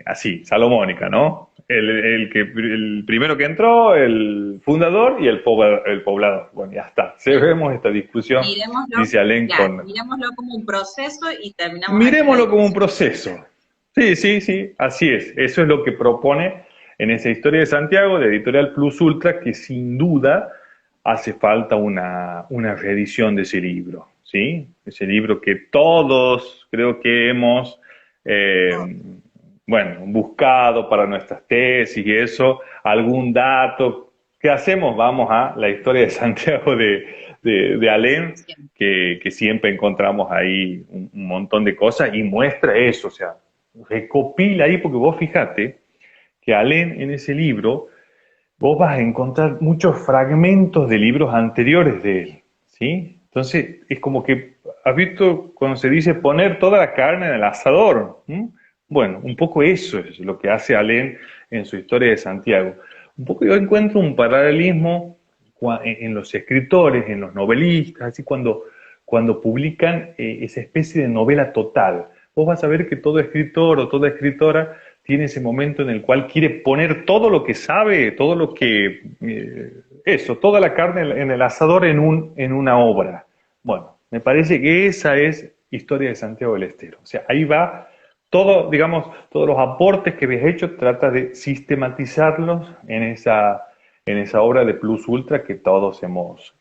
así, salomónica, ¿no? El primero que entró, el fundador y el poblador. Bueno, ya está. Cerremos esta discusión, miremoslo, dice Alain claro, con... miremoslo como un proceso y terminamos aquí la Miremoslo como un discusión. proceso. Sí, sí, sí, así es. Eso es lo que propone en esa historia de Santiago, de Editorial Plus Ultra, que sin duda hace falta una reedición de ese libro, ¿sí? Ese libro que todos creo que hemos, eh, bueno, buscado para nuestras tesis y eso, algún dato. ¿Qué hacemos? Vamos a la historia de Santiago de Alem, Siempre. que siempre encontramos ahí un montón de cosas y muestra eso, o sea, recopila ahí, porque vos fijate que Alem en ese libro, vos vas a encontrar muchos fragmentos de libros anteriores de él, ¿sí? Entonces, es como que, ¿has visto cuando se dice poner toda la carne en el asador? ¿Mm? Bueno, un poco eso es lo que hace Alem en su historia de Santiago. Un poco yo encuentro un paralelismo en los escritores, en los novelistas, así cuando publican esa especie de novela total. Vos vas a ver que todo escritor o toda escritora tiene ese momento en el cual quiere poner todo lo que sabe, todo lo que, toda la carne en el asador en una obra. Bueno, me parece que esa es Historia de Santiago del Estero. O sea, ahí va todo, digamos, todos los aportes que habéis hecho, trata de sistematizarlos en esa obra de Plus Ultra que todos hemos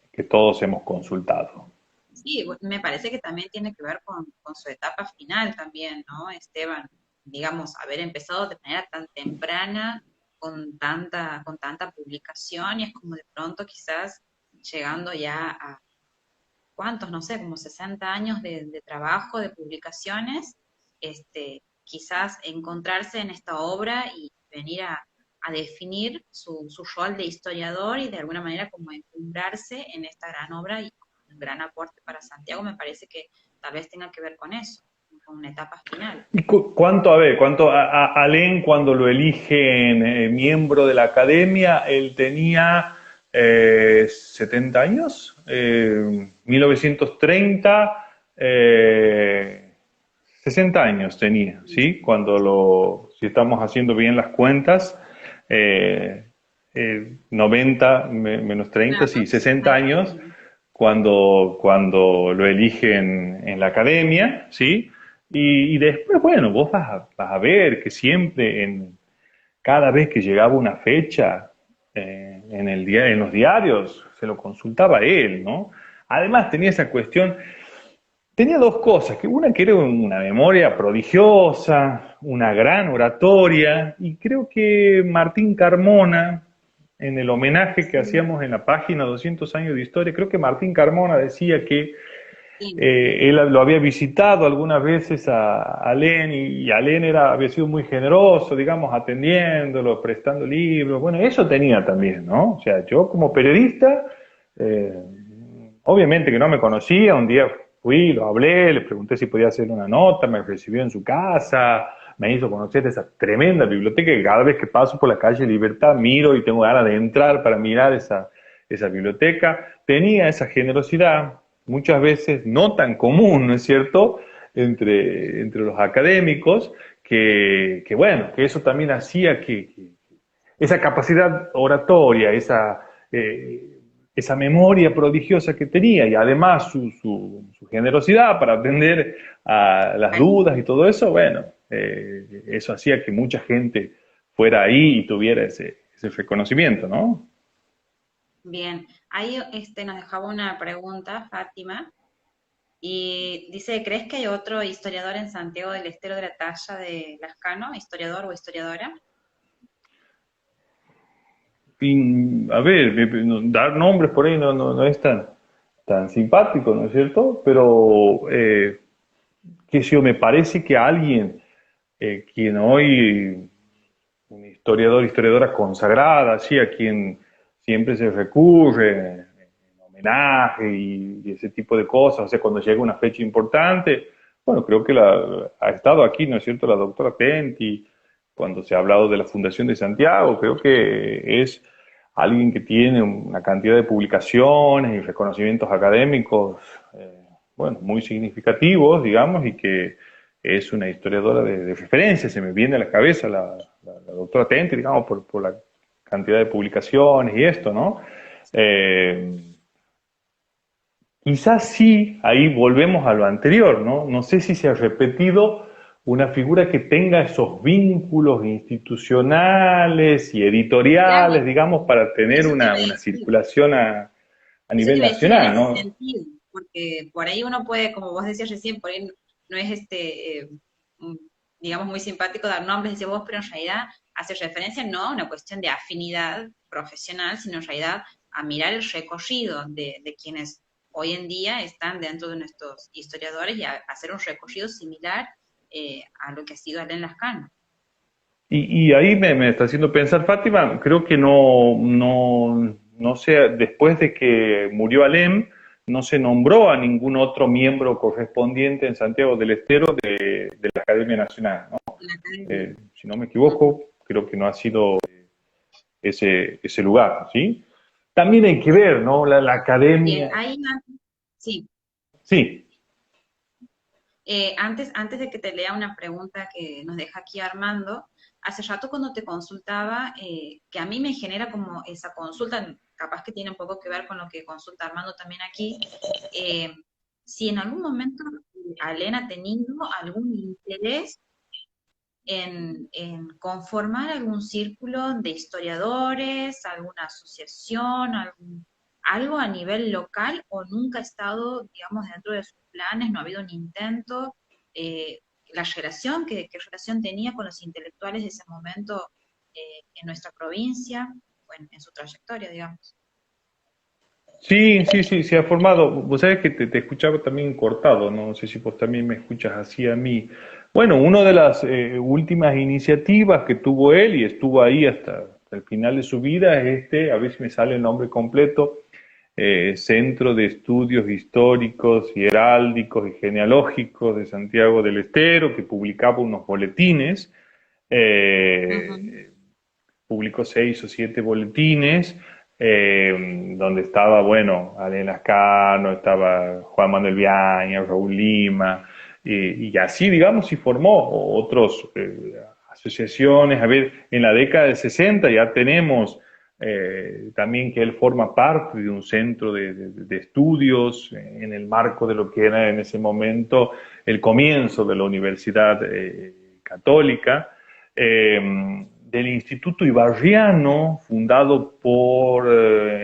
consultado. Sí, me parece que también tiene que ver con su etapa final también, ¿no, Esteban? Digamos, haber empezado de manera tan temprana, con tanta publicación, y es como de pronto quizás llegando ya a, ¿cuántos? No sé, como 60 años de trabajo, de publicaciones, quizás encontrarse en esta obra y venir a definir su rol de historiador y de alguna manera como encumbrarse en esta gran obra y un gran aporte para Santiago, me parece que tal vez tenga que ver con eso, con una etapa final. ¿Y cuánto, a ver, cuánto a Alén cuando lo eligen miembro de la academia, él tenía 70 años, 1930, 60 años tenía, ¿sí? Si estamos haciendo bien las cuentas, eh, 90 menos 30, Claro, sí, 60 60 años años. cuando lo eligen en la academia, ¿sí? Y después, bueno, vos vas a ver que siempre, cada vez que llegaba una fecha en los diarios, se lo consultaba a él, ¿no? Además tenía esa cuestión, tenía dos cosas, que era una memoria prodigiosa, una gran oratoria, y creo que Martín Carmona, en el homenaje que Sí, hacíamos en la página 200 años de historia, creo que Martín Carmona decía que sí, él lo había visitado algunas veces a Alén y Alén había sido muy generoso, digamos, atendiéndolo, prestando libros. Bueno, eso tenía también, ¿no? O sea, yo como periodista, eh, obviamente que no me conocía, un día fui, lo hablé, le pregunté si podía hacer una nota, me recibió en su casa, me hizo conocer esa tremenda biblioteca que cada vez que paso por la calle Libertad miro y tengo ganas de entrar para mirar esa biblioteca. Tenía esa generosidad, muchas veces no tan común, ¿no es cierto?, entre los académicos, bueno, que eso también hacía que esa capacidad oratoria, esa memoria prodigiosa que tenía y además su generosidad para atender a las dudas y todo eso, bueno, eso hacía que mucha gente fuera ahí y tuviera ese reconocimiento, ¿no? Bien, ahí nos dejaba una pregunta, Fátima, y dice, ¿crees que hay otro historiador en Santiago del Estero de la talla de Lascano, historiador o historiadora? Y, a ver, dar nombres por ahí no es tan simpático, ¿no es cierto? Pero, qué sé yo, me parece que alguien, quien hoy, un historiador, historiadora consagrada, así, a quien siempre se recurre en homenaje y ese tipo de cosas, o sea, cuando llega una fecha importante, bueno, creo que ha estado aquí, ¿no es cierto?, la doctora Tenti, cuando se ha hablado de la Fundación de Santiago, creo que es alguien que tiene una cantidad de publicaciones y reconocimientos académicos, bueno, muy significativos, digamos, y que es una historiadora de referencia. Se me viene a la cabeza la doctora Tenti, digamos, por la cantidad de publicaciones y esto, ¿no? Eh, Quizás sí, ahí volvemos a lo anterior, ¿no? No sé si se ha repetido una figura que tenga esos vínculos institucionales y editoriales, Claro, digamos, para tener eso te iba a una decir. circulación a Eso te nivel iba a decir en nacional, ese ¿no? sentido, porque por ahí uno puede, como vos decías recién, por ahí no es mm, digamos, muy simpático dar nombres, decía vos, pero en realidad hace referencia no a una cuestión de afinidad profesional, sino en realidad a mirar el recorrido de quienes hoy en día están dentro de nuestros historiadores y a hacer un recorrido similar a lo que ha sido Alain Lascano. Y ahí me está haciendo pensar, Fátima, creo que no sé, después de que murió Alem, no se nombró a ningún otro miembro correspondiente en Santiago del Estero de la Academia Nacional, ¿no? La academia. Si no me Ujú. equivoco, creo que no ha sido ese lugar, ¿sí? También hay que ver, ¿no? La Bien, academia, ahí sí. sí, Antes de que te lea una pregunta que nos deja aquí Armando, hace rato cuando te consultaba, que a mí me genera como esa consulta, capaz que tiene un poco que ver con lo que consulta Armando también aquí, eh, si en algún momento Alena ha tenido algún interés en conformar algún círculo de historiadores, alguna asociación, algo a nivel local o nunca ha estado, digamos, dentro de sus planes, no ha habido un intento. eh, la relación, qué relación tenía con los intelectuales de ese momento en nuestra provincia, bueno, en su trayectoria, digamos. sí, se ha formado. Vos sabés que te escuchaba también cortado, no sé si vos también me escuchas así a mí. Bueno, una de las últimas iniciativas que tuvo él y estuvo ahí hasta el final de su vida es a ver si me sale el nombre completo, Centro de Estudios Históricos y Heráldicos y Genealógicos de Santiago del Estero, que publicaba unos boletines. Ujú. eh, Publicó 6 o 7 boletines, donde estaba, bueno, Alain Lascano, estaba Juan Manuel Viaña, Raúl Lima, y así, digamos, y formó otros asociaciones. A ver, en la década del 60 ya tenemos también que él forma parte de un centro de estudios en el marco de lo que era en ese momento el comienzo de la Universidad Católica. Del Instituto Ibarriano, fundado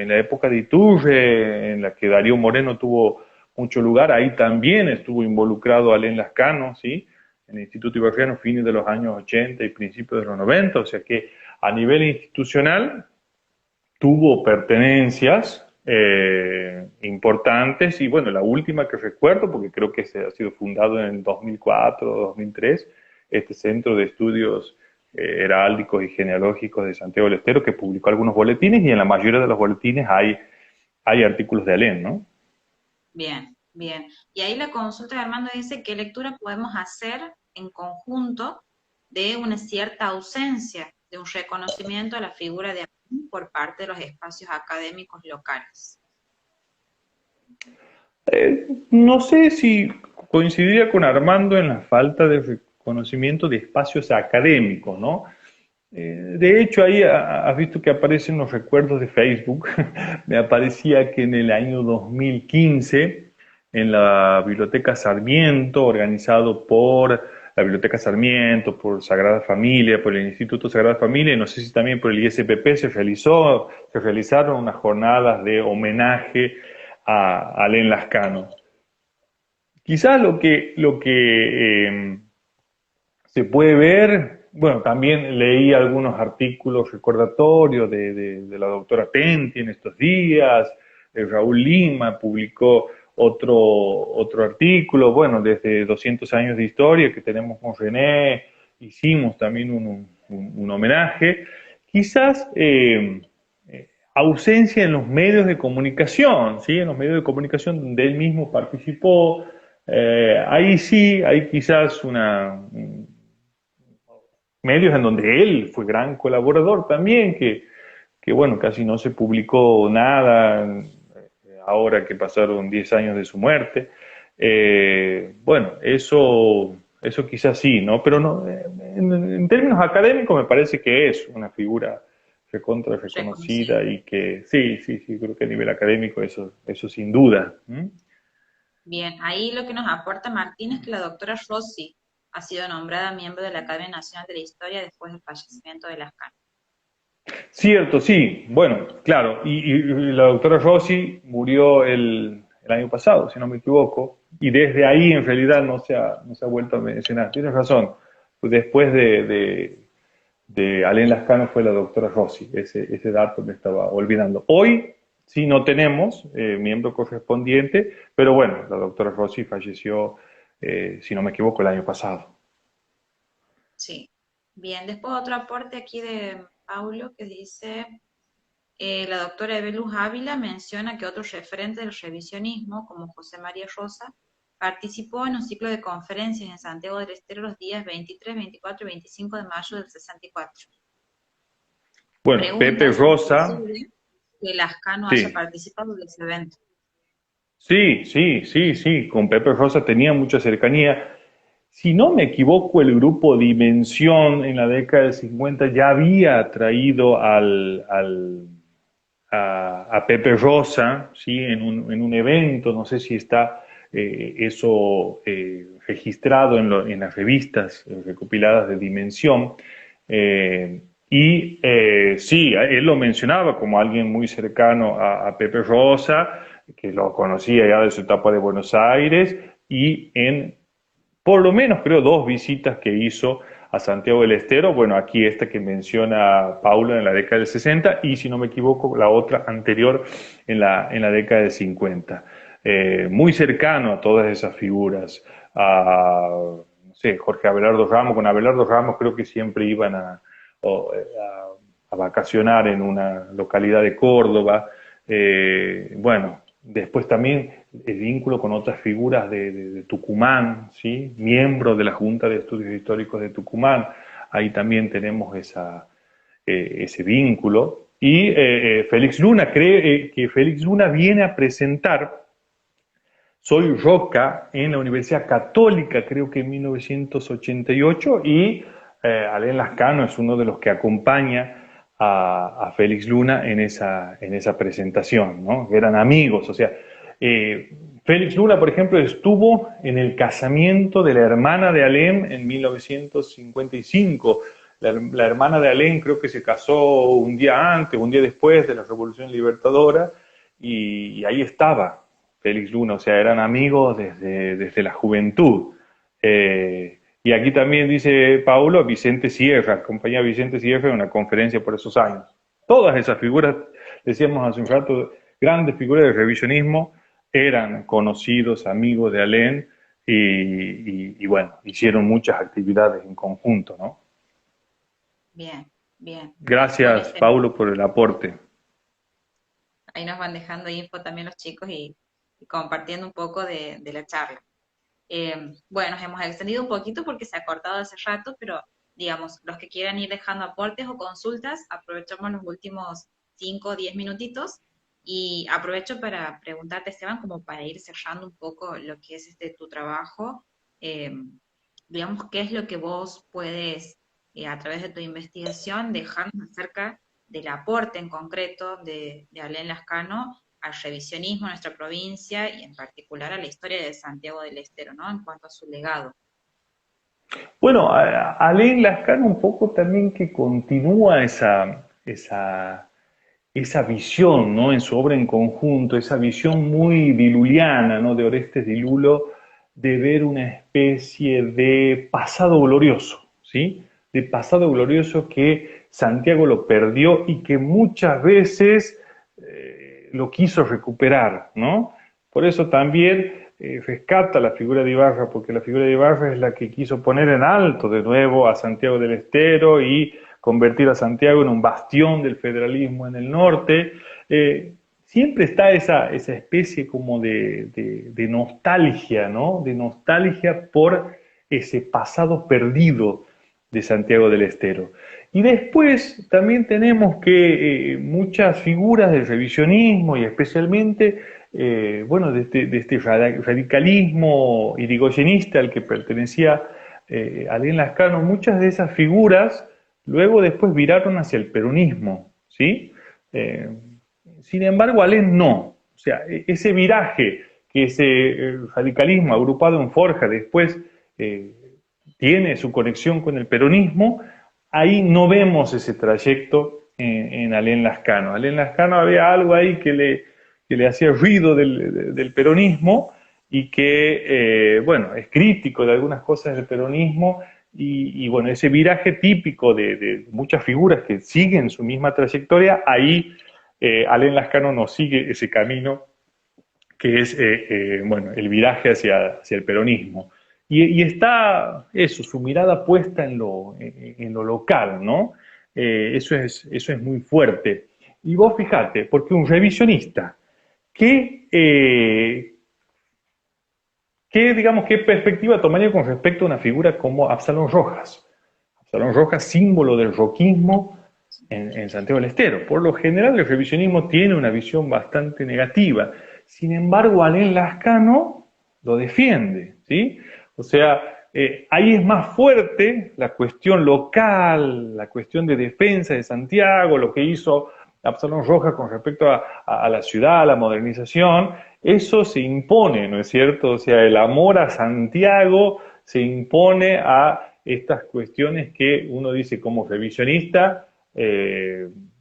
en la época de Iturre, en la que Darío Moreno tuvo mucho lugar, ahí también estuvo involucrado Alain Lascano, ¿sí? En el Instituto Ibarriano, fines de los años 80 y principios de los 90, o sea que a nivel institucional tuvo pertenencias importantes y bueno, la última que recuerdo, porque creo que se ha sido fundado en el 2004 o 2003, este Centro de Estudios Heráldicos y Genealógicos de Santiago del Estero, que publicó algunos boletines y en la mayoría de los boletines hay artículos de Alén, ¿no? Bien, bien. Y ahí la consulta de Armando dice, ¿qué lectura podemos hacer en conjunto de una cierta ausencia de un reconocimiento a la figura de Armando por parte de los espacios académicos locales? No sé si coincidiría con Armando en la falta de reconocimiento de espacios académicos, ¿no? De hecho, ahí has visto que aparecen los recuerdos de Facebook. Me aparecía que en el año 2015, en la Biblioteca Sarmiento, organizado por la Biblioteca Sarmiento, por Sagrada Familia, por el Instituto Sagrada Familia, y no sé si también por el ISPP se realizaron unas jornadas de homenaje a Alain Lascano. Quizás lo que se puede ver, bueno, también leí algunos artículos recordatorios de la doctora Tenti en estos días, Raúl Lima publicó otro artículo, bueno, desde 200 años de historia que tenemos con René, hicimos también un homenaje. Quizás ausencia en los medios de comunicación, ¿sí? En los medios de comunicación donde él mismo participó, ahí sí, hay quizás medios en donde él fue gran colaborador también, que bueno, casi no se publicó nada ahora que pasaron 10 años de su muerte. Bueno, eso quizás sí, ¿no? Pero no, en términos académicos me parece que es una figura recontra reconocida Reconocido. y que sí, sí, sí, creo que a nivel académico eso sin duda. ¿Mm? Bien, ahí lo que nos aporta Martín es que la doctora Rossi ha sido nombrada miembro de la Academia Nacional de la Historia después del fallecimiento de Lascano. Cierto, sí. Bueno, claro. Y la doctora Rossi murió el año pasado, si no me equivoco. Y desde ahí, en realidad, no se ha vuelto a mencionar. Tienes razón. Después de Alain Lascano fue la doctora Rossi. Ese dato me estaba olvidando. Hoy sí no tenemos miembro correspondiente, pero bueno, la doctora Rossi falleció, si no me equivoco, el año pasado. Sí. Bien, después otro aporte aquí de Paulo que dice, la doctora Eveluz Ávila menciona que otro referente del revisionismo, como José María Rosa, participó en un ciclo de conferencias en Santiago del Estero los días 23, 24 y 25 de mayo del 64. Bueno, Pepe Pregunta si es Rosa, posible que Lascano haya sí. participado de ese evento. Sí, sí, sí, sí, con Pepe Rosa tenía mucha cercanía. Si no me equivoco, el grupo Dimensión en la década del 50 ya había traído a Pepe Rosa, ¿sí? En un evento, no sé si está eso registrado en las revistas recopiladas de Dimensión. Sí, él lo mencionaba como alguien muy cercano a Pepe Rosa, que lo conocía ya de su etapa de Buenos Aires, y en por lo menos creo dos visitas que hizo a Santiago del Estero, bueno, aquí esta que menciona Paula en la década del 60 y si no me equivoco la otra anterior en la década del 50. Muy cercano a todas esas figuras, a, no sé, Jorge Abelardo Ramos, con Abelardo Ramos creo que siempre iban a vacacionar en una localidad de Córdoba. Bueno, después también el vínculo con otras figuras de Tucumán, ¿sí? Miembro de la Junta de Estudios Históricos de Tucumán, ahí también tenemos ese vínculo. Y Félix Luna cree que Félix Luna viene a presentar Soy Roca en la Universidad Católica, creo que en 1988, y Alain Lascano es uno de los que acompaña a Félix Luna en esa presentación, ¿no? Eran amigos, o sea, Félix Luna, por ejemplo, estuvo en el casamiento de la hermana de Alain en 1955. La hermana de Alain creo que se casó un día antes, un día después de la Revolución Libertadora, y ahí estaba Félix Luna, o sea, eran amigos desde la juventud. Y aquí también dice Paulo, Vicente Sierra, compañía Vicente Sierra en una conferencia por esos años. Todas esas figuras, decíamos hace un rato, grandes figuras de revisionismo, eran conocidos, amigos de Alén, y bueno, hicieron muchas actividades en conjunto, ¿no? Bien, bien. Buen Gracias, ejemplo. Paulo, por el aporte. Ahí nos van dejando info también los chicos y compartiendo un poco de la charla. Bueno, nos hemos extendido un poquito porque se ha cortado hace rato, pero digamos, los que quieran ir dejando aportes o consultas, aprovechamos los últimos 5 o 10 minutitos y aprovecho para preguntarte, Esteban, como para ir cerrando un poco lo que es tu trabajo, eh, digamos, qué es lo que vos puedes, a través de tu investigación, dejarnos acerca del aporte en concreto de Alain Lascano al revisionismo en nuestra provincia y en particular a la historia de Santiago del Estero, ¿no? En cuanto a su legado. Bueno, Alain Lascano un poco también que continúa esa visión, ¿no? En su obra en conjunto, esa visión muy diluliana, ¿no? De Orestes de Lulo, de ver una especie de pasado glorioso, ¿sí? De pasado glorioso que Santiago lo perdió y que muchas veces lo quiso recuperar, ¿no? Por eso también rescata la figura de Ibarra, porque la figura de Ibarra es la que quiso poner en alto de nuevo a Santiago del Estero y convertir a Santiago en un bastión del federalismo en el norte. Siempre está esa especie como de nostalgia, ¿no? De nostalgia por ese pasado perdido de Santiago del Estero. Y después también tenemos que muchas figuras del revisionismo y especialmente, bueno, de este radicalismo irigoyenista al que pertenecía Alain Lascano, muchas de esas figuras luego después viraron hacia el peronismo, ¿sí? Eh, Sin embargo, Alain no. O sea, ese viraje que ese radicalismo agrupado en Forja después eh, tiene su conexión con el peronismo, ahí no vemos ese trayecto en Alain Lascano. Alain Lascano había algo ahí que le hacía ruido del peronismo y que, bueno, es crítico de algunas cosas del peronismo y bueno, ese viraje típico de muchas figuras que siguen su misma trayectoria, ahí Alain Lascano no sigue ese camino que es bueno, el viraje hacia el peronismo. Y está eso, su mirada puesta en lo local, ¿no? Eso es muy fuerte. Y vos fijate, porque un revisionista, ¿qué, digamos, qué perspectiva tomaría con respecto a una figura como Absalón Rojas? Absalón Rojas, símbolo del roquismo en Santiago del Estero. Por lo general, el revisionismo tiene una visión bastante negativa. Sin embargo, Alain Lascano lo defiende, ¿sí? O sea, ahí es más fuerte la cuestión local, la cuestión de defensa de Santiago, lo que hizo Absalón Rojas con respecto a la ciudad, a la modernización. Eso se impone, ¿no es cierto? O sea, el amor a Santiago se impone a estas cuestiones que uno dice como revisionista,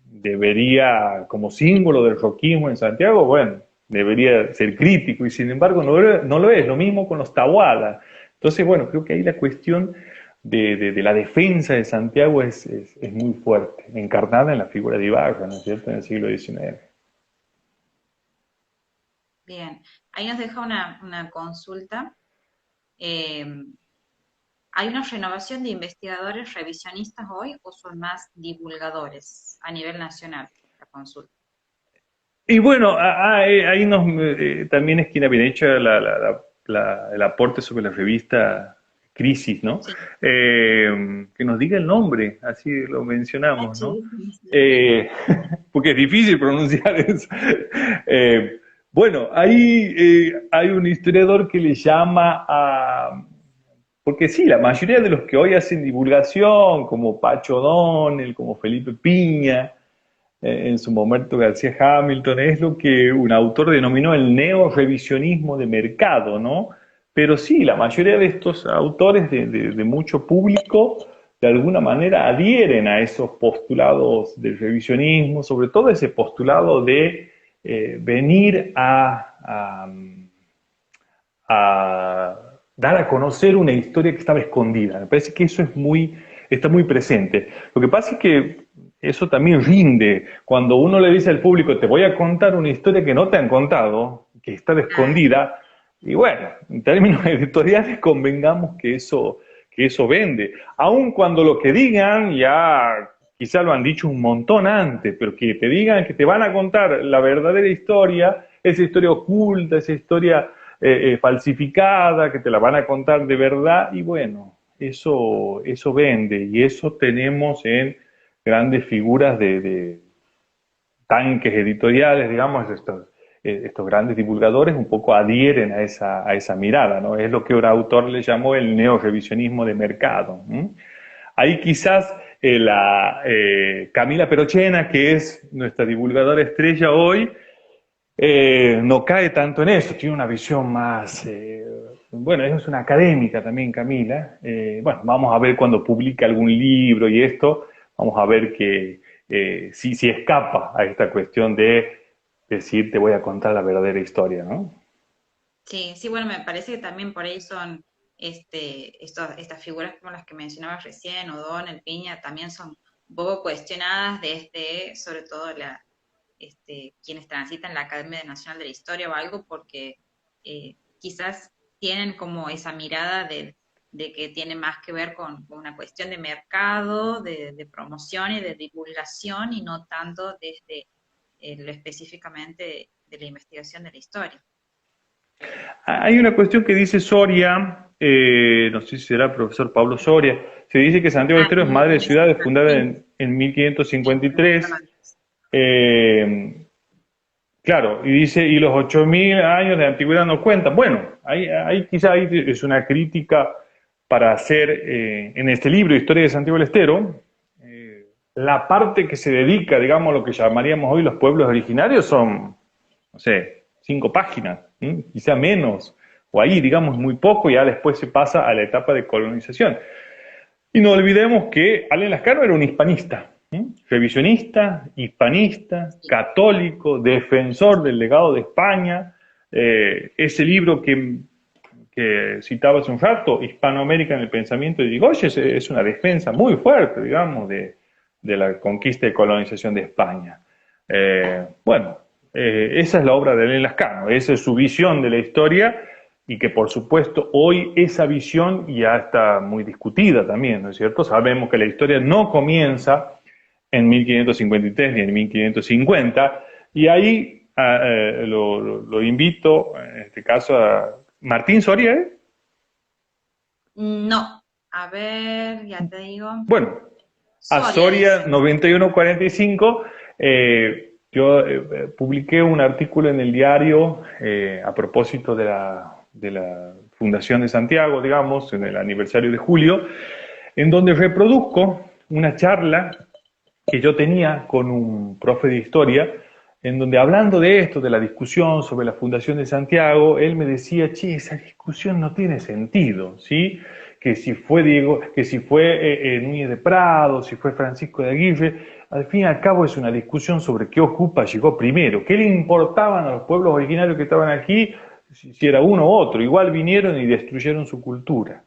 debería, como símbolo del roquismo en Santiago, bueno, debería ser crítico y sin embargo no lo es, lo mismo con los Tahuada. Entonces, bueno, creo que ahí la cuestión de la defensa de Santiago es muy fuerte, encarnada en la figura de Ibarra, ¿no es cierto?, en el siglo XIX. Bien, ahí nos deja una consulta. Eh, ¿Hay una renovación de investigadores revisionistas hoy o son más divulgadores a nivel nacional? La consulta. Y bueno, ahí también es quien había hecho el aporte sobre la revista Crisis, ¿no? Sí. Que nos diga el nombre, así lo mencionamos, ¿no? Sí. Porque es difícil pronunciar eso. Eh, bueno, ahí hay un historiador que le llama a... Porque sí, la mayoría de los que hoy hacen divulgación, como Pacho O'Donnell, como Felipe Piña, en su momento García Hamilton, es lo que un autor denominó el neo-revisionismo de mercado, ¿no? Pero sí, la mayoría de estos autores de mucho público, de alguna manera adhieren a esos postulados del revisionismo, sobre todo ese postulado de venir a dar a conocer una historia que estaba escondida. Me parece que eso está muy presente. Lo que pasa es que eso también rinde. Cuando uno le dice al público, te voy a contar una historia que no te han contado, que está escondida, y bueno, en términos editoriales convengamos que eso vende. Aun cuando lo que digan ya quizá lo han dicho un montón antes, pero que te digan que te van a contar la verdadera historia, esa historia oculta, esa historia falsificada, que te la van a contar de verdad, y bueno, eso vende, y eso tenemos en grandes figuras de tanques editoriales, digamos, estos grandes divulgadores un poco adhieren a esa mirada, ¿no? Es lo que un autor le llamó el neorevisionismo de mercado. Ahí quizás Camila Perochena, que es nuestra divulgadora estrella hoy, no cae tanto en eso, tiene una visión más bueno, ella es una académica también, Camila. Bueno, vamos a ver cuando publique algún libro y esto, vamos a ver que si escapa a esta cuestión de decir te voy a contar la verdadera historia, ¿no? Sí, sí, bueno, me parece que también por ahí son estas figuras como las que mencionabas recién, O'Donnell, Piña, también son un poco cuestionadas desde, sobre todo, quienes transitan la Academia Nacional de la Historia o algo, porque quizás tienen como esa mirada de que tiene más que ver con una cuestión de mercado, de promoción y de divulgación, y no tanto desde lo específicamente de la investigación de la historia. Hay una cuestión que dice Soria, no sé si será el profesor Pablo Soria, se dice que Santiago del Ah, Estero es madre de ciudades fundada sí, en sí, 1553. Claro, y dice, y los 8.000 años de antigüedad no cuentan. Bueno, ahí quizá ahí es una crítica para hacer en este libro, Historia de Santiago del Estero, la parte que se dedica, digamos, a lo que llamaríamos hoy los pueblos originarios son, no sé, 5 páginas, quizá menos, o ahí, digamos, muy poco, y ya después se pasa a la etapa de colonización. Y no olvidemos que Allen Lascano era un hispanista, revisionista, hispanista, sí, católico, defensor del legado de España. Ese libro que citaba hace un rato, Hispanoamérica en el pensamiento de Irigoyen, es una defensa muy fuerte, digamos, de la conquista y colonización de España. Bueno, esa es la obra de Allen Lascano, esa es su visión de la historia y que por supuesto hoy esa visión ya está muy discutida también, ¿no es cierto? Sabemos que la historia no comienza en 1553 ni en 1550 y ahí lo invito, en este caso, a Martín Soria, ¿eh? no, a ver, ya te digo, Bueno, a Soria Soria dice, 9145, yo publiqué un artículo en el diario a propósito de la Fundación de Santiago, digamos, en el aniversario de julio, en donde reproduzco una charla que yo tenía con un profe de historia, en donde hablando de esto, de la discusión sobre la Fundación de Santiago, él me decía, che, esa discusión no tiene sentido, ¿sí? Que si fue Diego, que si fue Núñez de Prado, si fue Francisco de Aguirre, al fin y al cabo es una discusión sobre qué ocupa llegó primero, qué le importaban a los pueblos originarios que estaban aquí, si era uno u otro, igual vinieron y destruyeron su cultura.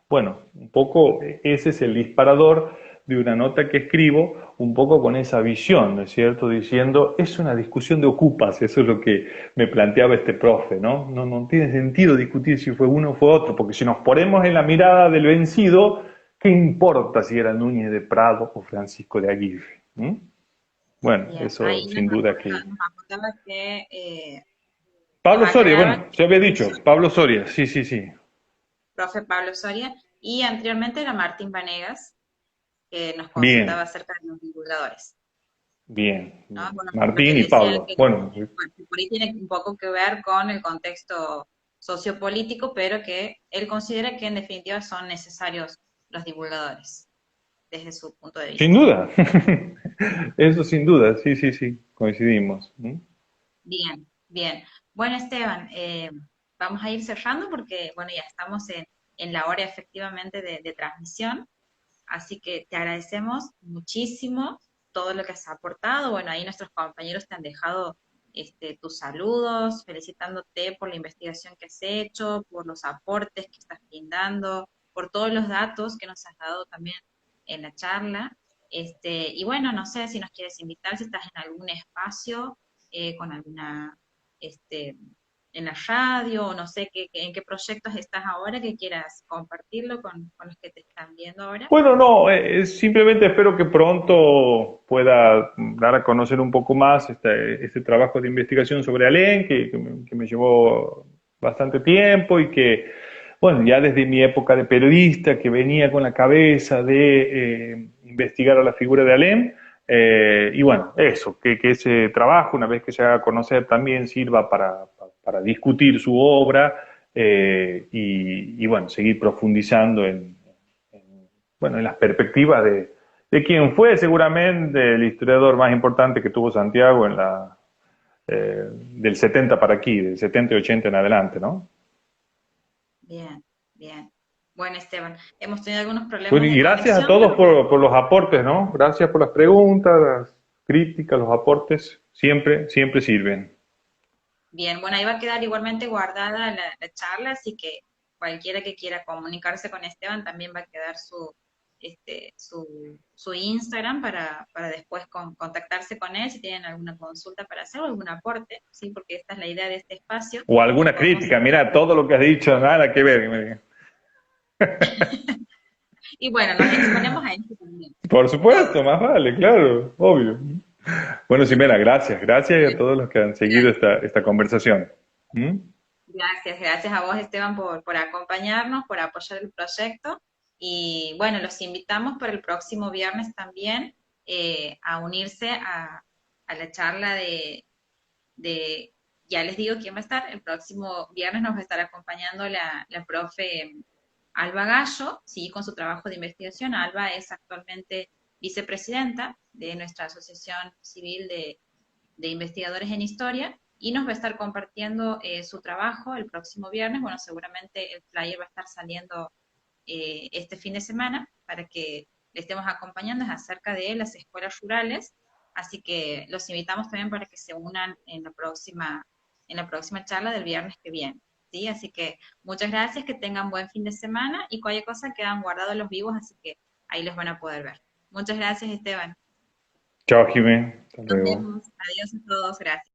Bueno, un poco ese es el disparador de una nota que escribo, un poco con esa visión, ¿no es cierto? Diciendo, es una discusión de ocupas, eso es lo que me planteaba este profe, ¿no? No tiene sentido discutir si fue uno o fue otro, porque si nos ponemos en la mirada del vencido, ¿qué importa si era Núñez de Prado o Francisco de Aguirre? Bueno, bien, eso ahí sin duda que... nos acordaba que nos Pablo Soria, aclaraba bueno, que se había dicho, Pablo Soria, sí, sí, sí. profe Pablo Soria, y anteriormente era Martín Vanegas, que nos consultaba Bien, acerca de los divulgadores, bien, ¿no? bien. Bueno, lo que Martín y decía él, Pablo, que bueno, bueno, que por ahí tiene un poco que ver con el contexto sociopolítico, pero que él considera que en definitiva son necesarios los divulgadores, desde su punto de sin vista. duda, eso sin duda, sí, sí, sí, coincidimos. Bien, bien. Bueno, Esteban, vamos a ir cerrando porque, bueno, ya estamos en la hora efectivamente de transmisión. Así que te agradecemos muchísimo todo lo que has aportado. Bueno, ahí nuestros compañeros te han dejado tus saludos, felicitándote por la investigación que has hecho, por los aportes que estás brindando, por todos los datos que nos has dado también en la charla. Y bueno, no sé si nos quieres invitar, si estás en algún espacio con alguna, este, en la radio, o no sé en qué proyectos estás ahora que quieras compartirlo con los que te están viendo ahora. Bueno, no, simplemente espero que pronto pueda dar a conocer un poco más este trabajo de investigación sobre Alén, que me llevó bastante tiempo y que, bueno, ya desde mi época de periodista, que venía con la cabeza de investigar a la figura de Alén, y bueno, eso, que ese trabajo, una vez que se haga conocer, también sirva para discutir su obra y, bueno, seguir profundizando bueno, en las perspectivas de quien fue seguramente el historiador más importante que tuvo Santiago del 70 para aquí, del 70 y 80 en adelante, ¿no? Bien, bien. Bueno, Esteban, hemos tenido algunos problemas Bueno, y de gracias a conexión, todos pero bueno, por los aportes, ¿no? Gracias por las preguntas, las críticas, los aportes, siempre, siempre sirven. bien, bueno, ahí va a quedar igualmente guardada la charla, así que cualquiera que quiera comunicarse con Esteban también va a quedar su Instagram para después contactarse con él si tienen alguna consulta para hacer o algún aporte, ¿sí? Porque esta es la idea de este espacio, O que alguna podamos crítica, estar. mira, todo lo que has dicho, nada que ver. Y bueno, nos exponemos a esto también, Por supuesto, todos. más vale, claro, obvio. Bueno, Ximena, gracias. Gracias y a todos los que han seguido Gracias. esta conversación. ¿Mm? Gracias, gracias a vos, Esteban, por acompañarnos, por apoyar el proyecto. Y bueno, los invitamos para el próximo viernes también a unirse a la charla de, ya les digo quién va a estar, el próximo viernes nos va a estar acompañando la profe Alba Gallo, sí, con su trabajo de investigación. Alba es actualmente vicepresidenta de nuestra Asociación Civil de Investigadores en Historia y nos va a estar compartiendo su trabajo el próximo viernes. Bueno, seguramente el flyer va a estar saliendo este fin de semana para que le estemos acompañando, es acerca de las escuelas rurales, así que los invitamos también para que se unan en la próxima charla del viernes que viene. ¿Sí? Así que muchas gracias, que tengan buen fin de semana y cualquier cosa quedan guardados los vivos, así que ahí los van a poder ver. Muchas gracias, Esteban. Chao, Jimé. Hasta Nos luego. vemos. Adiós a todos. Gracias.